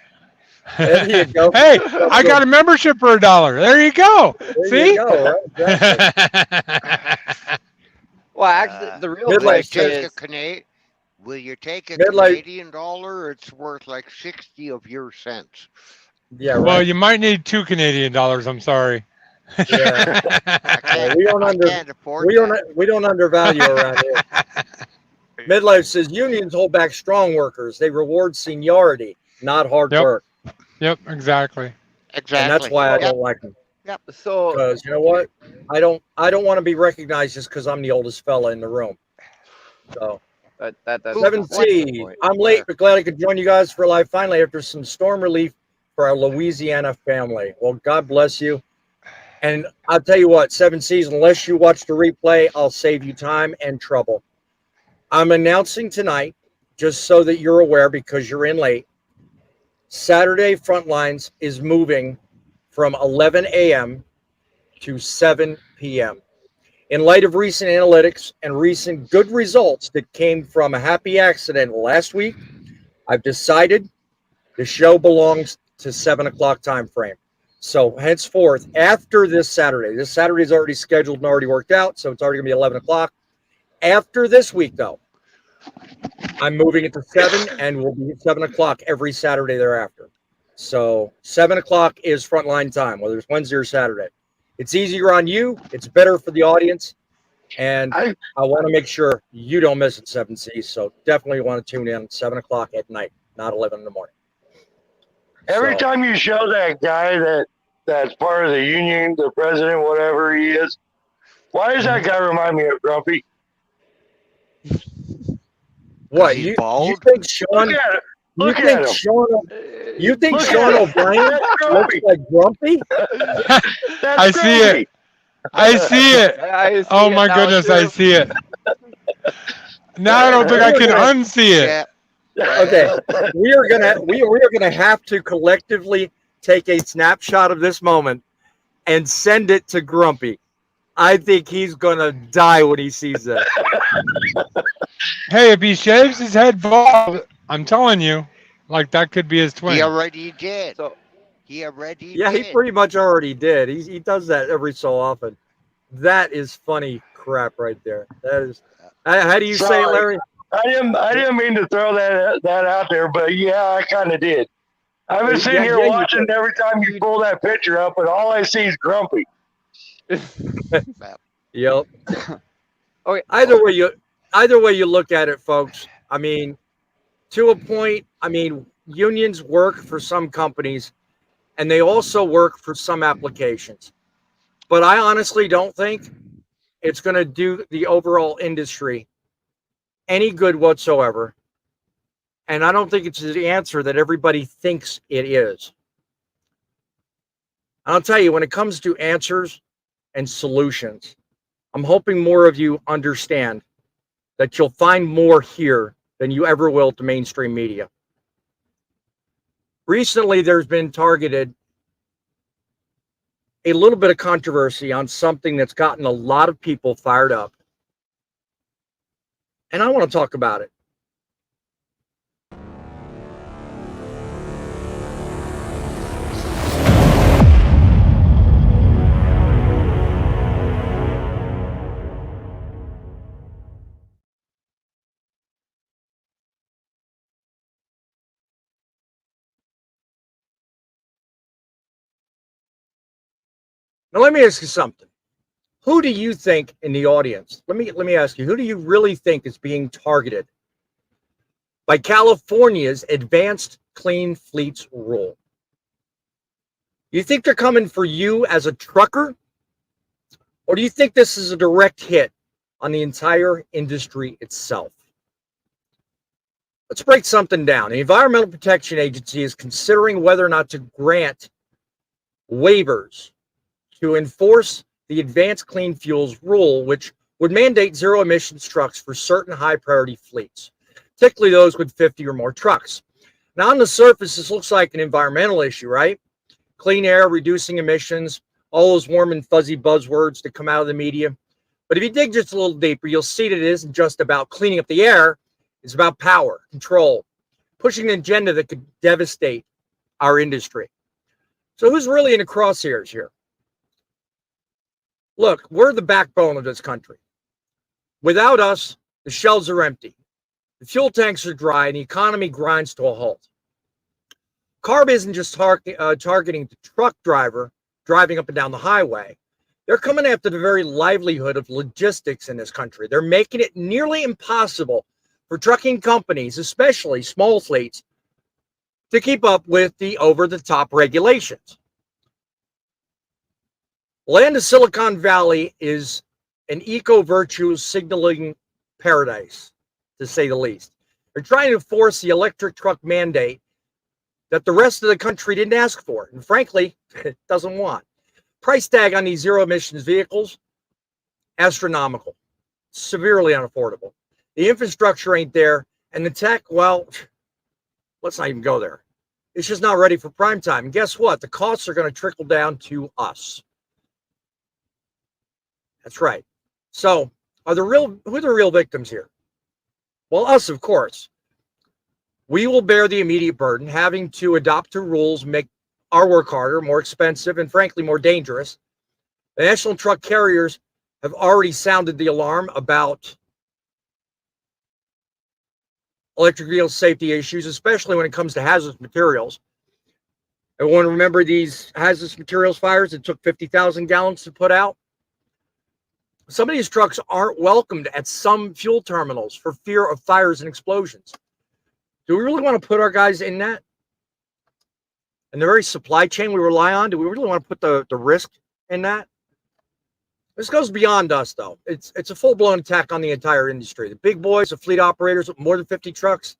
There you go. Hey, I got a membership for $1. There you go. See? You go, right? Exactly. Well, actually, the real question is, will you take a Canadian dollar? It's worth like 60 of your cents. Yeah. Right. Well, you might need 2 Canadian dollars. I'm sorry. Yeah. we don't undervalue around here. Midlife says unions hold back strong workers. They reward seniority, not hard work. Yep, exactly. And that's why I don't like them. Yep. So, because you know what, I don't want to be recognized just because I'm the oldest fella in the room. So. That's 7C. I'm late, but glad I could join you guys for live finally after some storm relief for our Louisiana family. Well, God bless you. And I'll tell you what, 7Cs, unless you watch the replay, I'll save you time and trouble. I'm announcing tonight, just so that you're aware because you're in late, Saturday Frontlines is moving from 11 a.m. to 7 p.m. In light of recent analytics and recent good results that came from a happy accident last week, I've decided the show belongs to 7 o'clock time frame. So henceforth, after this Saturday is already scheduled and already worked out, so it's already going to be 11 o'clock. After this week, though, I'm moving it to 7, and we'll be at 7 o'clock every Saturday thereafter. So 7 o'clock is frontline time, whether it's Wednesday or Saturday. It's easier on you. It's better for the audience. And I want to make sure you don't miss it, 7C. So definitely want to tune in at 7 o'clock at night, not 11 in the morning. Every time you show that guy that's part of the union, the president, whatever he is, why does that guy remind me of Grumpy? What? You think Sean? You think Sean O'Brien looks like Grumpy? I see it. I see it. Oh my goodness, I see it. Now I don't think I can unsee it. Okay, we are gonna have to collectively take a snapshot of this moment and send it to Grumpy. I think he's gonna die when he sees that. Hey, if he shaves his head bald, I'm telling you, like that could be his He twin. already did. So He already Yeah, he did. pretty much already did. He does that every so often. That is funny crap right there. That is. How do you say it, Sorry, Larry? I didn't mean to throw that out there, but yeah, I kind of did. I've been sitting here you watching did. every time you pull that picture up, and all I see is Grumpy. Yep. okay, Either way you look at it, folks. I mean, to a point. I mean, unions work for some companies, and they also work for some applications. But I honestly don't think it's going to do the overall industry any good whatsoever. And I don't think it's the answer that everybody thinks it is. I'll tell you, when it comes to answers and solutions, I'm hoping more of you understand that you'll find more here than you ever will to mainstream media. Recently, there's been targeted a little bit of controversy on something that's gotten a lot of people fired up. And I want to talk about it. Now, let me ask you something. Who do you think in the audience? Let me ask you. Who do you really think is being targeted by California's Advanced Clean Fleets rule? You think they're coming for you as a trucker, or do you think this is a direct hit on the entire industry itself? Let's break something down. The Environmental Protection Agency is considering whether or not to grant waivers to enforce the Advanced Clean Fuels rule, which would mandate zero emissions trucks for certain high priority fleets, particularly those with 50 or more trucks. Now, on the surface, this looks like an environmental issue, right? Clean air, reducing emissions, all those warm and fuzzy buzzwords that come out of the media. But if you dig just a little deeper, you'll see that it isn't just about cleaning up the air. It's about power, control, pushing an agenda that could devastate our industry. So who's really in the crosshairs here? Look, we're the backbone of this country. Without us, the shelves are empty, the fuel tanks are dry, and the economy grinds to a halt. CARB isn't just targeting the truck driver driving up and down the highway. They're coming after the very livelihood of logistics in this country. They're making it nearly impossible for trucking companies, especially small fleets, to keep up with the over-the-top regulations. Land of Silicon Valley is an eco-virtue signaling paradise, to say the least. They're trying to force the electric truck mandate that the rest of the country didn't ask for, and frankly, it doesn't want. Price tag on these zero emissions vehicles, astronomical, severely unaffordable. The infrastructure ain't there, and the tech, well, let's not even go there. It's just not ready for prime time. And guess what? The costs are going to trickle down to us. That's right. So, who are the real victims here? Well, us, of course. We will bear the immediate burden, having to adopt to rules, make our work harder, more expensive, and frankly, more dangerous. The national truck carriers have already sounded the alarm about electric vehicle safety issues, especially when it comes to hazardous materials. Everyone remember these hazardous materials fires that took 50,000 gallons to put out? Some of these trucks aren't welcomed at some fuel terminals for fear of fires and explosions. Do we really want to put our guys in that? And the very supply chain we rely on, do we really want to put the risk in that? This goes beyond us, though. It's a full-blown attack on the entire industry. The big boys, the fleet operators with more than 50 trucks,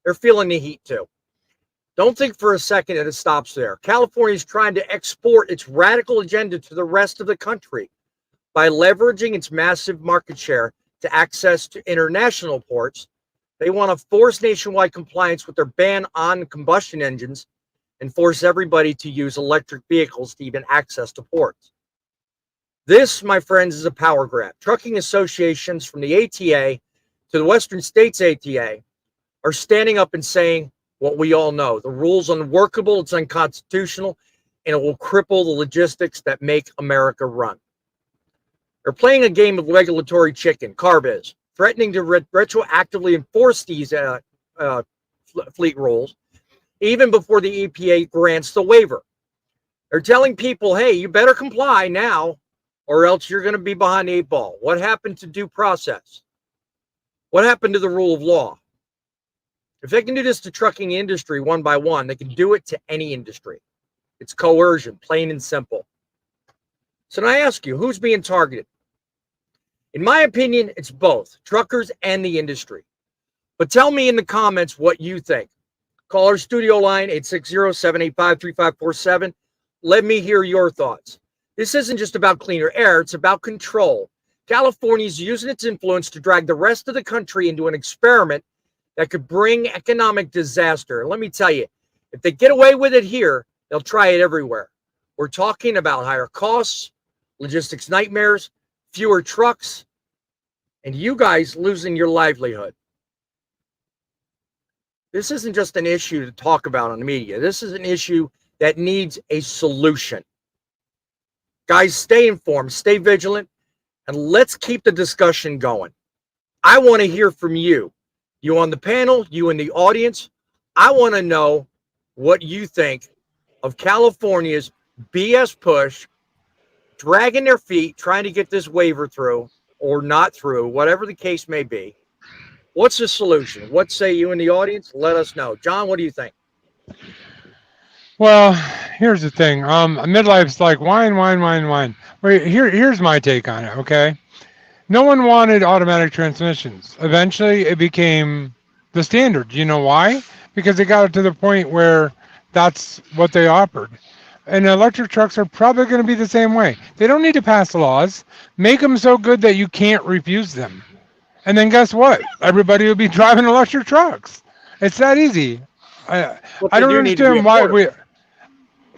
they're feeling the heat, too. Don't think for a second that it stops there. California is trying to export its radical agenda to the rest of the country by leveraging its massive market share to access to international ports They want to force nationwide compliance with their ban on combustion engines and force everybody to use electric vehicles to even access to ports. This, my friends, is a power grab. Trucking associations from the ATA to the Western States ATA are standing up and saying what we all know. The rule's unworkable, it's unconstitutional, and it will cripple the logistics that make America run. They're playing a game of regulatory chicken, CARB is, threatening to retroactively enforce these fleet rules even before the EPA grants the waiver. They're telling people, hey, you better comply now or else you're going to be behind the 8 ball. What happened to due process? What happened to the rule of law? If they can do this to trucking industry one by one, they can do it to any industry. It's coercion, plain and simple. So now I ask you, who's being targeted? In my opinion, it's both truckers and the industry. But tell me in the comments what you think. Call our studio line, 860-785-3547. Let me hear your thoughts. This isn't just about cleaner air, it's about control. California is using its influence to drag the rest of the country into an experiment that could bring economic disaster. And let me tell you, if they get away with it here, they'll try it everywhere. We're talking about higher costs, logistics nightmares, fewer trucks, and you guys losing your livelihood. This isn't just an issue to talk about on the media. This is an issue that needs a solution. Guys, stay informed, stay vigilant, and let's keep the discussion going. I want to hear from you. You on the panel, you in the audience. I want to know what you think of California's BS push, dragging their feet, trying to get this waiver through or not through, whatever the case may be. What's the solution? What say you in the audience? Let us know. John, what do you think? Well, here's the thing. Midlife's like wine. Well, here's my take on it, okay? No one wanted automatic transmissions. Eventually, it became the standard. You know why? Because it got to the point where that's what they offered. And electric trucks are probably going to be the same way. They don't need to pass laws. Make them so good that you can't refuse them. And then guess what? Everybody will be driving electric trucks. It's that easy. I don't understand why we...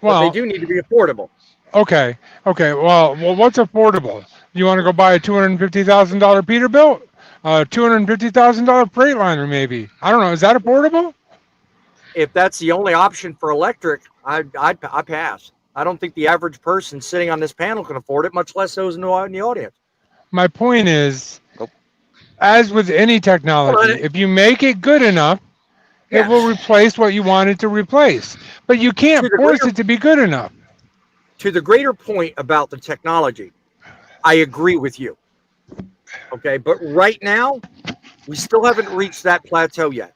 Well, they do need to be affordable. Okay. Well, what's affordable? You want to go buy a $250,000 Peterbilt? $250,000 Freightliner, maybe. I don't know. Is that affordable? If that's the only option for electric, I pass. I don't think the average person sitting on this panel can afford it, much less those in the audience. My point is, as with any technology, if you make it good enough, it will replace what you want it to replace. But you can't force it to be good enough. To the greater point about the technology, I agree with you. Okay, but right now, we still haven't reached that plateau yet.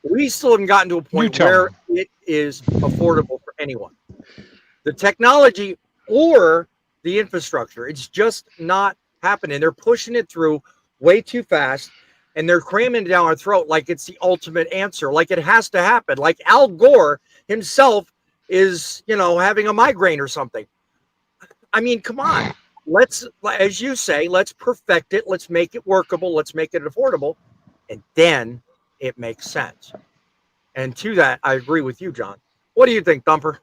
We still haven't gotten to a point where it is affordable for anyone. The technology or the infrastructure, it's just not happening. They're pushing it through way too fast, and they're cramming it down our throat like it's the ultimate answer, like it has to happen, like Al Gore himself is, having a migraine or something. I mean, come on. Let's, as you say, let's perfect it. Let's make it workable. Let's make it affordable. And then it makes sense. And to that, I agree with you, John. What do you think, Thumper?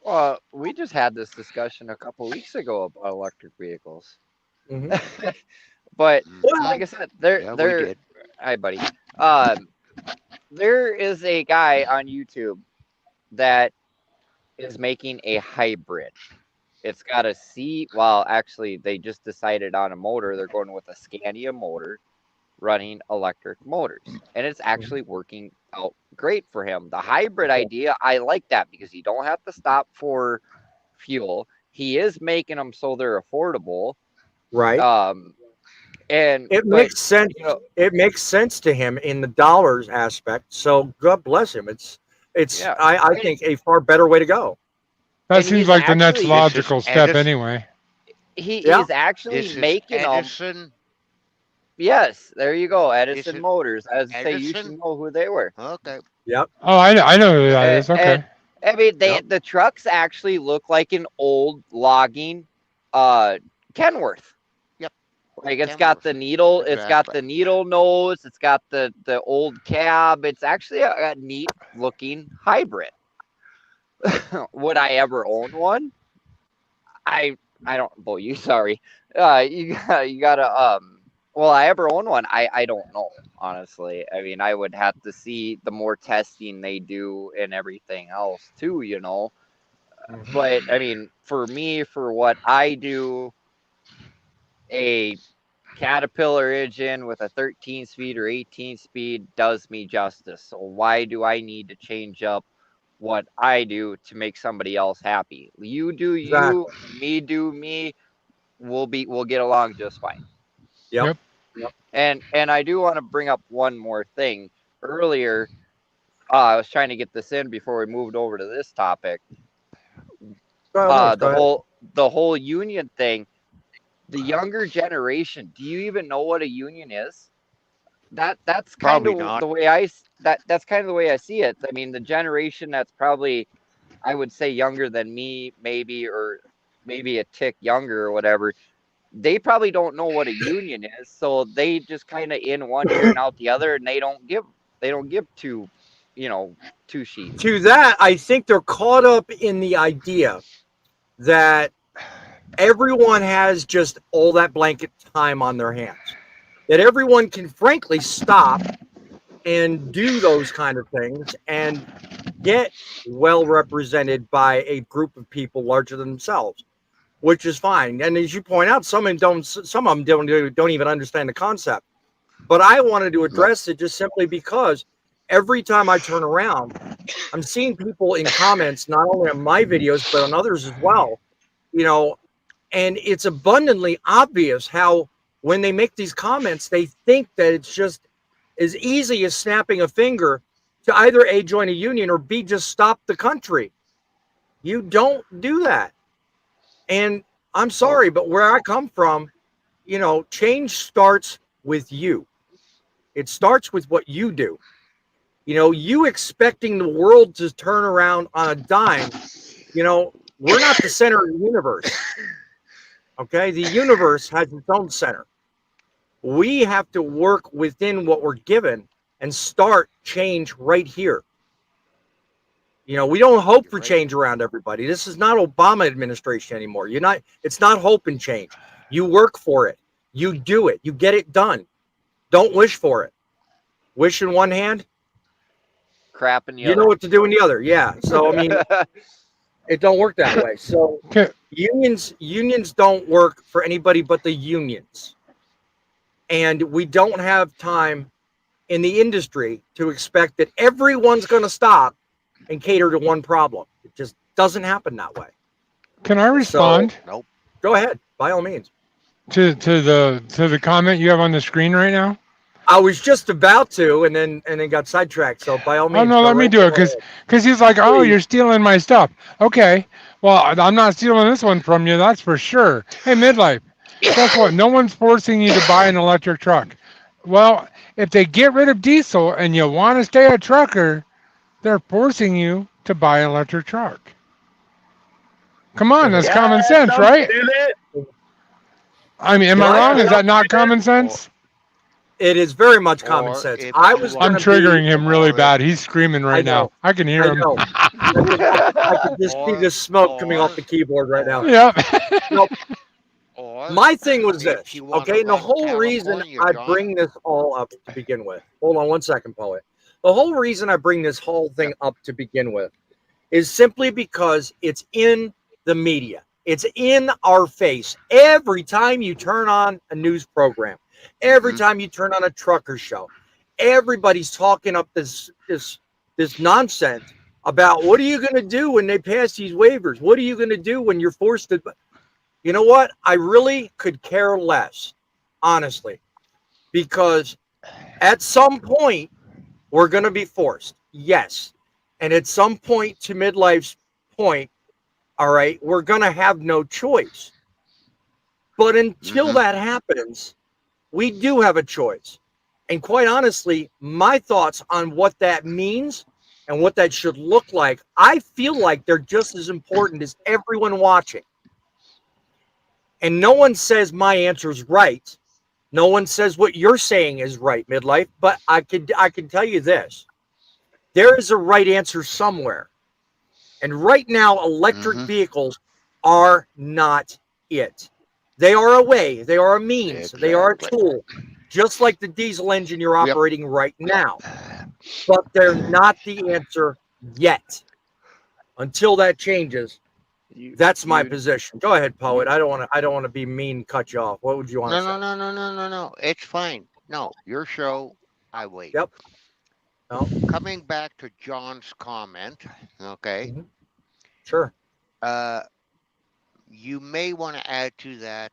Well, we just had this discussion a couple weeks ago about electric vehicles. Mm-hmm. But like I said, hi, buddy. There is a guy on YouTube that is making a hybrid. It's got a seat. Well, actually, they just decided on a motor. They're going with a Scania motor running electric motors. And it's actually working out great for him. The hybrid idea, I like that because you don't have to stop for fuel. He is making them so they're affordable. Right. And it makes sense. It makes sense to him in the dollars aspect. So God bless him. It's I think a far better way to go. That seems like the next logical step anyway. He's actually making them. Yes, there you go. Edison Motors. As I say, you should know who they were. Okay. Yep. Oh, I know who that is. Okay. I mean, the trucks actually look like an old logging Kenworth. Yep. Like it's got the needle, it's got Exactly. the needle nose, it's got the old cab. It's actually a neat looking hybrid. Would I ever own one? I don't. Well, you sorry. You gotta Will I ever own one? I don't know, honestly. I mean, I would have to see the more testing they do and everything else too, you know. But I mean, for me, for what I do, a Caterpillar engine with a 13 speed or 18 speed does me justice. So why do I need to change up what I do to make somebody else happy? You do you, Exactly. me do me. We'll get along just fine. Yep. Yep. Yep. And I do want to bring up one more thing. Earlier, I was trying to get this in before we moved over to this topic. No, go ahead. The whole union thing. The younger generation, do you even know what a union is? That's kind Probably of not. the way that's kind of the way I see it. I mean, the generation that's probably, I would say, younger than me, maybe, or maybe a tick younger or whatever, they probably don't know what a union is, so they just kind of in one ear and out the other, and they don't give two, you know, two sheets. To that, I think they're caught up in the idea that everyone has just all that blanket time on their hands, that everyone can frankly stop and do those kind of things and get well represented by a group of people larger than themselves, which is fine. And as you point out, some of them don't even understand the concept. But I wanted to address it just simply because every time I turn around, I'm seeing people in comments, not only on my videos, but on others as well, you know, and it's abundantly obvious how when they make these comments, they think that it's just as easy as snapping a finger to either A, join a union, or B, just stop the country. You don't do that. And I'm sorry, but where I come from, you know, change starts with you. It starts with what you do. You know, you expecting the world to turn around on a dime, you know, we're not the center of the universe. Okay. The universe has its own center. We have to work within what we're given and start change right here. You know, we don't hope for change around everybody. This is not Obama administration anymore. It's not hope and change. You work for it. You do it. You get it done. Don't wish for it. Wish in one hand. Crap in the You other. know what to do in the other. Yeah. So, I mean, it don't work that way. So Okay. unions don't work for anybody but the unions. And we don't have time in the industry to expect that everyone's going to stop and cater to one problem. It just doesn't happen that way. Can I respond Nope. Go ahead, by all means. to the comment you have on the screen right now? I was just about to, and then got sidetracked. So by all means, Oh no, let me do it because he's like, oh, Please. you're stealing my stuff. Okay, well, I'm not stealing this one from you, that's for sure. Hey, midlife, guess what? No one's forcing you to buy an electric truck. Well, if they get rid of diesel and you want to stay a trucker, they're forcing you to buy an electric truck. Come on, that's common sense, don't right? do that. I mean, am I wrong? Is that not common sense? It is very much common sense. I'm triggering him really bad. He's screaming right now. I can hear him. I can just see the smoke coming off the keyboard right now. Yeah. Nope. My thing was this, okay? And the whole reason I bring this all up to begin with. Hold on one second, Paul. The whole reason I bring this whole thing up to begin with is simply because it's in the media. It's in our face. Every time you turn on a news program, every time you turn on a trucker show, everybody's talking up this nonsense about what are you going to do when they pass these waivers? What are you going to do when you're forced to? You know what? I really could care less, honestly, because at some point we're going to be forced. Yes. And at some point, to midlife's point, all right, we're going to have no choice. But until that happens, we do have a choice. And quite honestly, my thoughts on what that means and what that should look like, I feel like they're just as important as everyone watching. And no one says my answer is right. No one says what you're saying is right, midlife, but I can tell you this. There is a right answer somewhere. And right now, electric vehicles are not it. They are a way, they are a means, they are a tool, just like the diesel engine you're operating right now. But they're not the answer yet. Until that changes, that's my position. Go ahead, Poet. I don't want to be mean, cut you off. What would you want to say? No. It's fine. No, your show. I wait. Yep. No. Coming back to John's comment, okay. Sure. You may want to add to that.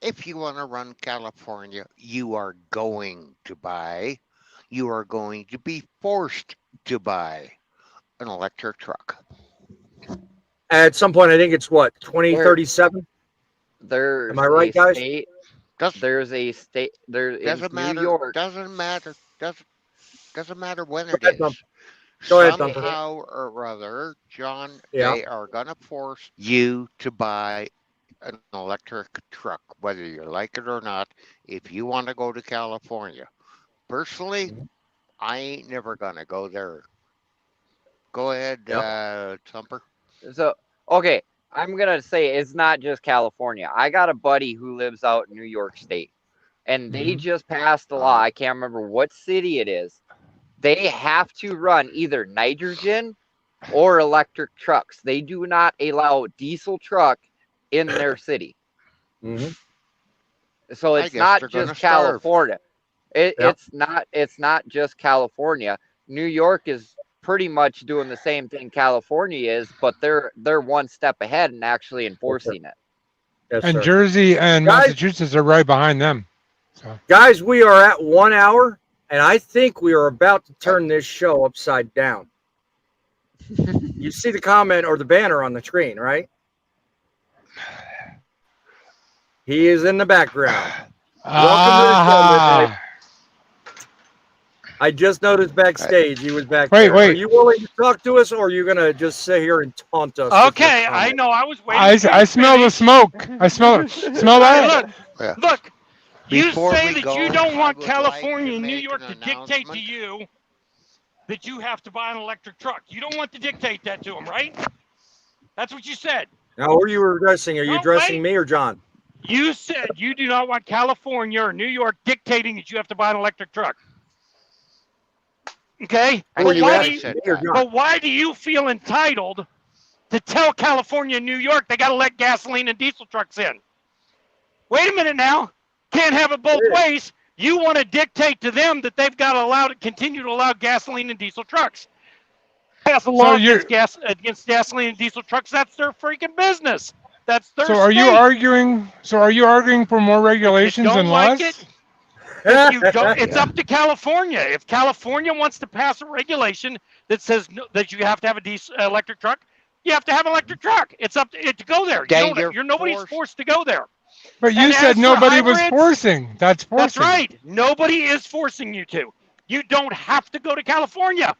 If you want to run California, you are going to be forced to buy an electric truck. At some point, I think it's what, 2037? Am I right, guys? There's a state. There doesn't matter. New York. Doesn't matter when it is. Go ahead, Somehow or other, John, they are gonna force you to buy an electric truck, whether you like it or not. If you want to go to California, personally, I ain't never gonna go there. Go ahead, Thumper. So, okay, I'm going to say it's not just California. I got a buddy who lives out in New York State, and they just passed a law. I can't remember what city it is. They have to run either nitrogen or electric trucks. They do not allow diesel truck in their city. So it's not just California. It's not just California. New York is pretty much doing the same thing California is, but they're one step ahead and actually enforcing it. Yes, and sir. Jersey and Massachusetts are right behind them. So. Guys, we are at 1 hour, and I think we are about to turn this show upside down. You see the comment or the banner on the screen, right? He is in the background. Welcome to the show, I just noticed backstage he was back there. Are you willing to talk to us, or are you going to just sit here and taunt us? Okay, I know. I was waiting. I smell the smoke. I smell it. Smell that? Look. You say that you don't want California and New York to dictate to you that you have to buy an electric truck. You don't want to dictate that to them, right? That's what you said. Now, who are you addressing? Are you addressing me or John? You said you do not want California or New York dictating that you have to buy an electric truck. Okay? But why do you feel entitled to tell California and New York they got to let gasoline and diesel trucks in? Wait a minute now. Can't have it both ways. You want to dictate to them that they've got to continue to allow gasoline and diesel trucks. Pass a law against gasoline and diesel trucks. That's their freaking business. That's their So are you arguing? So are you arguing for more regulations and laws? If you don't, it's up to California. If California wants to pass a regulation that says that you have to have a electric truck, you have to have an electric truck. It's up to it to go there. Nobody's forced to go there. But you said nobody was forcing. That's forcing. That's right. Nobody is forcing you to. You don't have to go to California.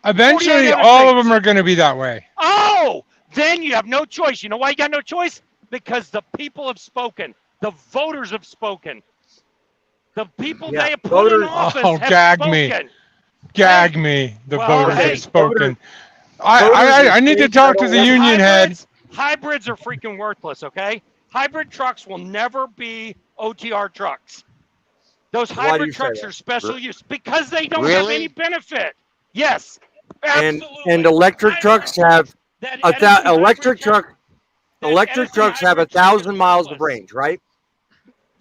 Eventually, all of them are going to be that way. Oh, then you have no choice. You know why you got no choice? Because the people have spoken. The voters have spoken. The people they have put in office have spoken. Gag me. The voters have spoken. I need to talk to the union head. Hybrids are freaking worthless, okay? Hybrid trucks will never be OTR trucks. Those hybrid trucks are special use because they don't have any benefit. Yes, absolutely. And electric trucks have electric trucks have 1,000 miles of range, right?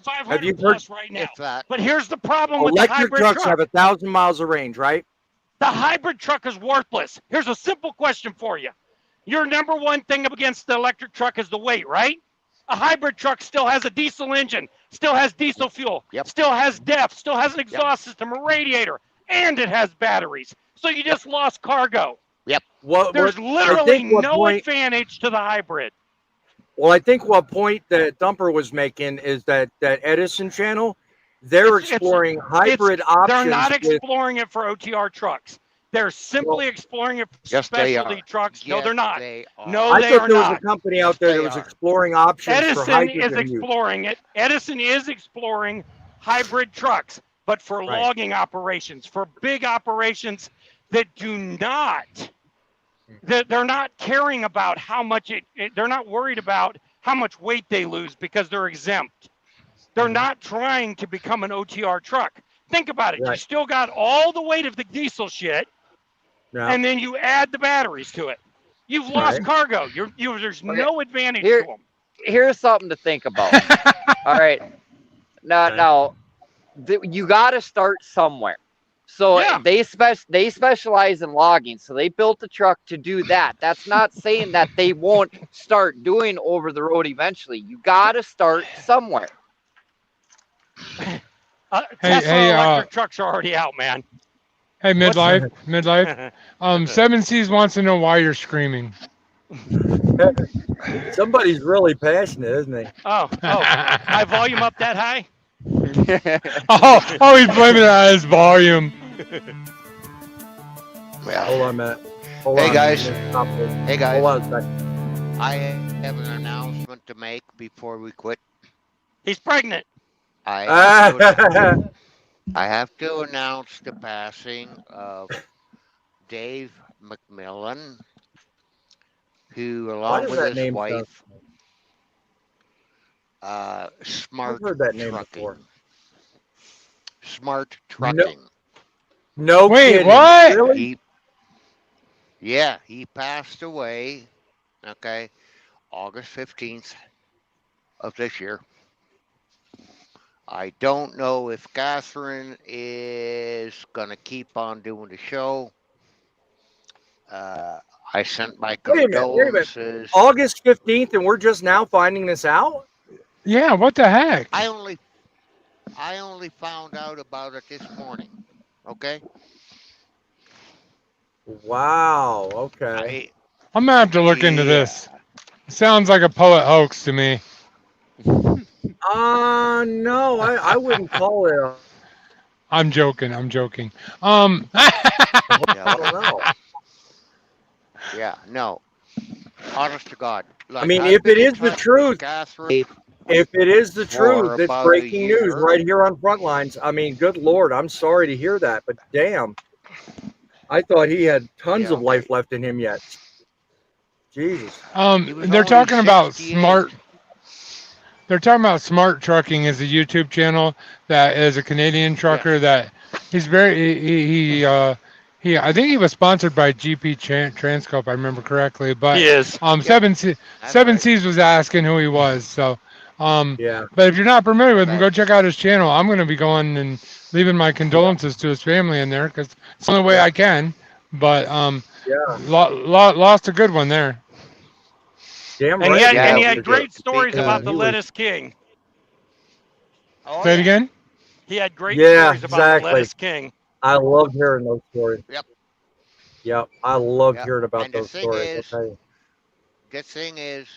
500 plus right now. But here's the problem with electric trucks have 1,000 miles of range, right? The hybrid truck is worthless. Here's a simple question for you. Your number one thing against the electric truck is the weight, right? A hybrid truck still has a diesel engine, still has diesel fuel, still has DEF, still has an exhaust system, a radiator, and it has batteries. So you just lost cargo. There's literally no advantage to the hybrid. Well, I think what point that Thumper was making is that Edison channel, they're exploring hybrid options. They're not exploring it for OTR trucks. They're simply exploring it for specialty trucks. No, they're not. I thought there was a company out there that was exploring options for hydrogen. Edison is exploring it. Edison is exploring hybrid trucks, but for Right. logging operations, for big operations that do not, they're not caring about how much they're not worried about how much weight they lose because they're exempt. They're not trying to become an OTR truck. Think about it. You Right. still got all the weight of the diesel shit, Yeah. and then you add the batteries to it. You've lost Right. cargo. There's no advantage to them. Here's something to think about. All right. Now, you got to start somewhere. So Yeah. they specialize in logging. So they built a truck to do that. That's not saying that they won't start doing over the road eventually. You got to start somewhere. Tesla electric trucks are already out, man. Hey, midlife. Seven Seas wants to know why you're screaming. Somebody's really passionate, isn't he? Oh, my volume up that high? oh, he's blaming it on his volume. Hold on, Matt. Hey, guys. Hey guys. Hold on a second. I have an announcement to make before we quit. He's pregnant. I have to announce the passing of Dave McMillan, who, along with his wife, Smart Trucking. Smart Trucking. No Wait, kidding. what? Really? He passed away, okay, August 15th of this year. I don't know if Catherine is going to keep on doing the show. I sent my condolences. Wait a minute. August 15th, and we're just now finding this out? Yeah, what the heck? I only found out about it this morning. Okay. Wow. Okay. I'm gonna have to look into this. Sounds like a poet hoax to me. No, I wouldn't call it. I'm joking. I don't know. Yeah, no. Honest to God. I mean, if it is the truth, it's breaking news right here on Frontlines. I mean, good Lord, I'm sorry to hear that, but damn, I thought he had tons of life left in him yet. Jesus. They're talking about smart. They're talking about Smart Trucking as a YouTube channel that is a Canadian trucker that he's very I think he was sponsored by GP Transcope, I remember correctly. But he is. Seven Seas was asking who he was. So but if you're not familiar with him, go check out his channel. I'm going to be going and leaving my condolences to his family in there because it's the only way I can. But lost a good one there. Damn and right. He had great stories about the Lettuce King. Say it again? He had great stories about the Lettuce King. I loved hearing those stories. Yep. I loved hearing about And those stories. The thing is,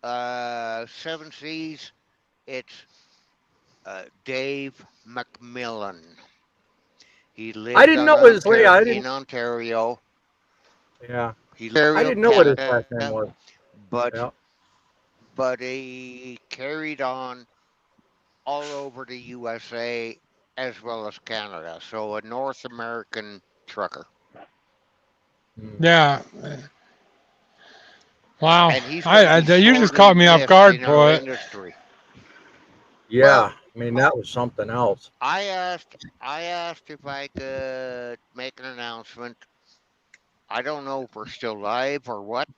Seven Seas, it's Dave McMillan. He lived I didn't know his in Ontario. Yeah. He I didn't know what his last name was. But he carried on all over the USA as well as Canada. So a North American trucker. Yeah. Wow. And he's You just caught me off guard, poet. Yeah. I mean, that was something else. I asked if I could make an announcement. I don't know if we're still live or what.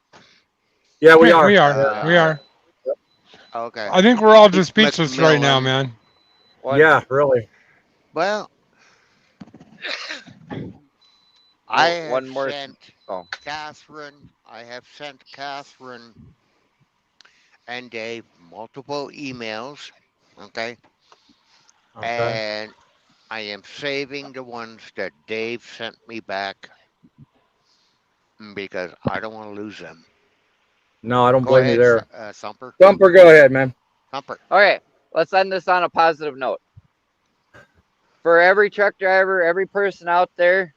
Yeah, we are. We are. Okay. I think we're all just speechless right now, man. Yeah, really. Well, I have sent Catherine and Dave multiple emails, okay? And I am saving the ones that Dave sent me back because I don't want to lose them. No, I don't blame you there. Thumper. Thumper, go ahead, man. Thumper. Okay, let's end this on a positive note. For every truck driver, every person out there,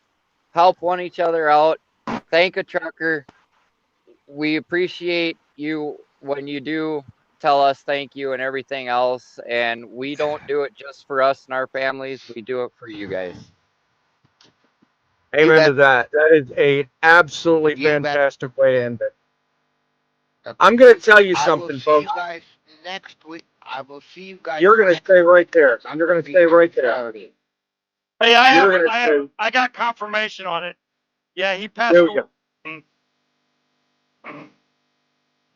help one each other out. Thank a trucker. We appreciate you when you do tell us thank you and everything else. And we don't do it just for us and our families. We do it for you guys. Amen to that. That is a absolutely fantastic way to end it. I'm going to tell you something, folks. You guys next week. I will see you guys. You're going to stay right there. You're going to stay right there. Hey, I got confirmation on it. Yeah, he passed There we away. go.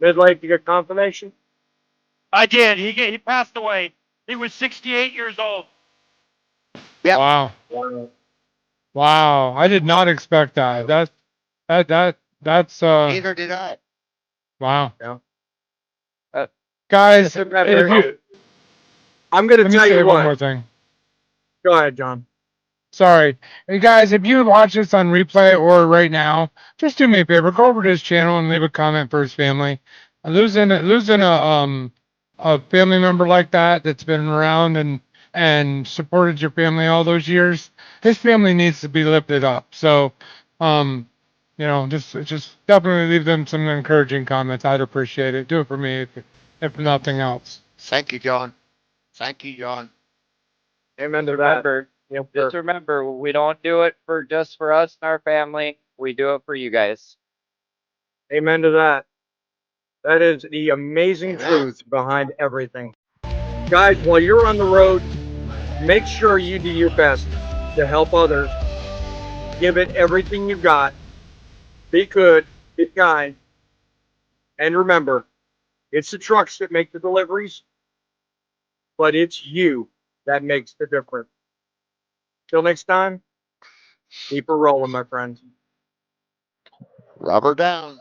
Midlife, you got confirmation? I did. He passed away. He was 68 years old. Yep. Wow. Wow. I did not expect that. That's Neither did I. wow. Yeah. Guys, I'm going to let me tell say you one what. more thing. Go ahead, John. Sorry. Hey guys, if you watch this on replay or right now, just do me a favor. Go over to his channel and leave a comment for his family. Losing a family member like that that's been around and supported your family all those years, his family needs to be lifted up. So, just definitely leave them some encouraging comments. I'd appreciate it. Do it for me if nothing else. Thank you, John. Thank you, John. Amen to Remember, that. just remember, we don't do it just for us and our family. We do it for you guys. Amen to that. That is the amazing truth behind everything. Guys, while you're on the road, make sure you do your best to help others. Give it everything you've got. Be good, be kind, and remember, it's the trucks that make the deliveries, but it's you that makes the difference. Till next time, keep her rolling, my friends. Rubber down.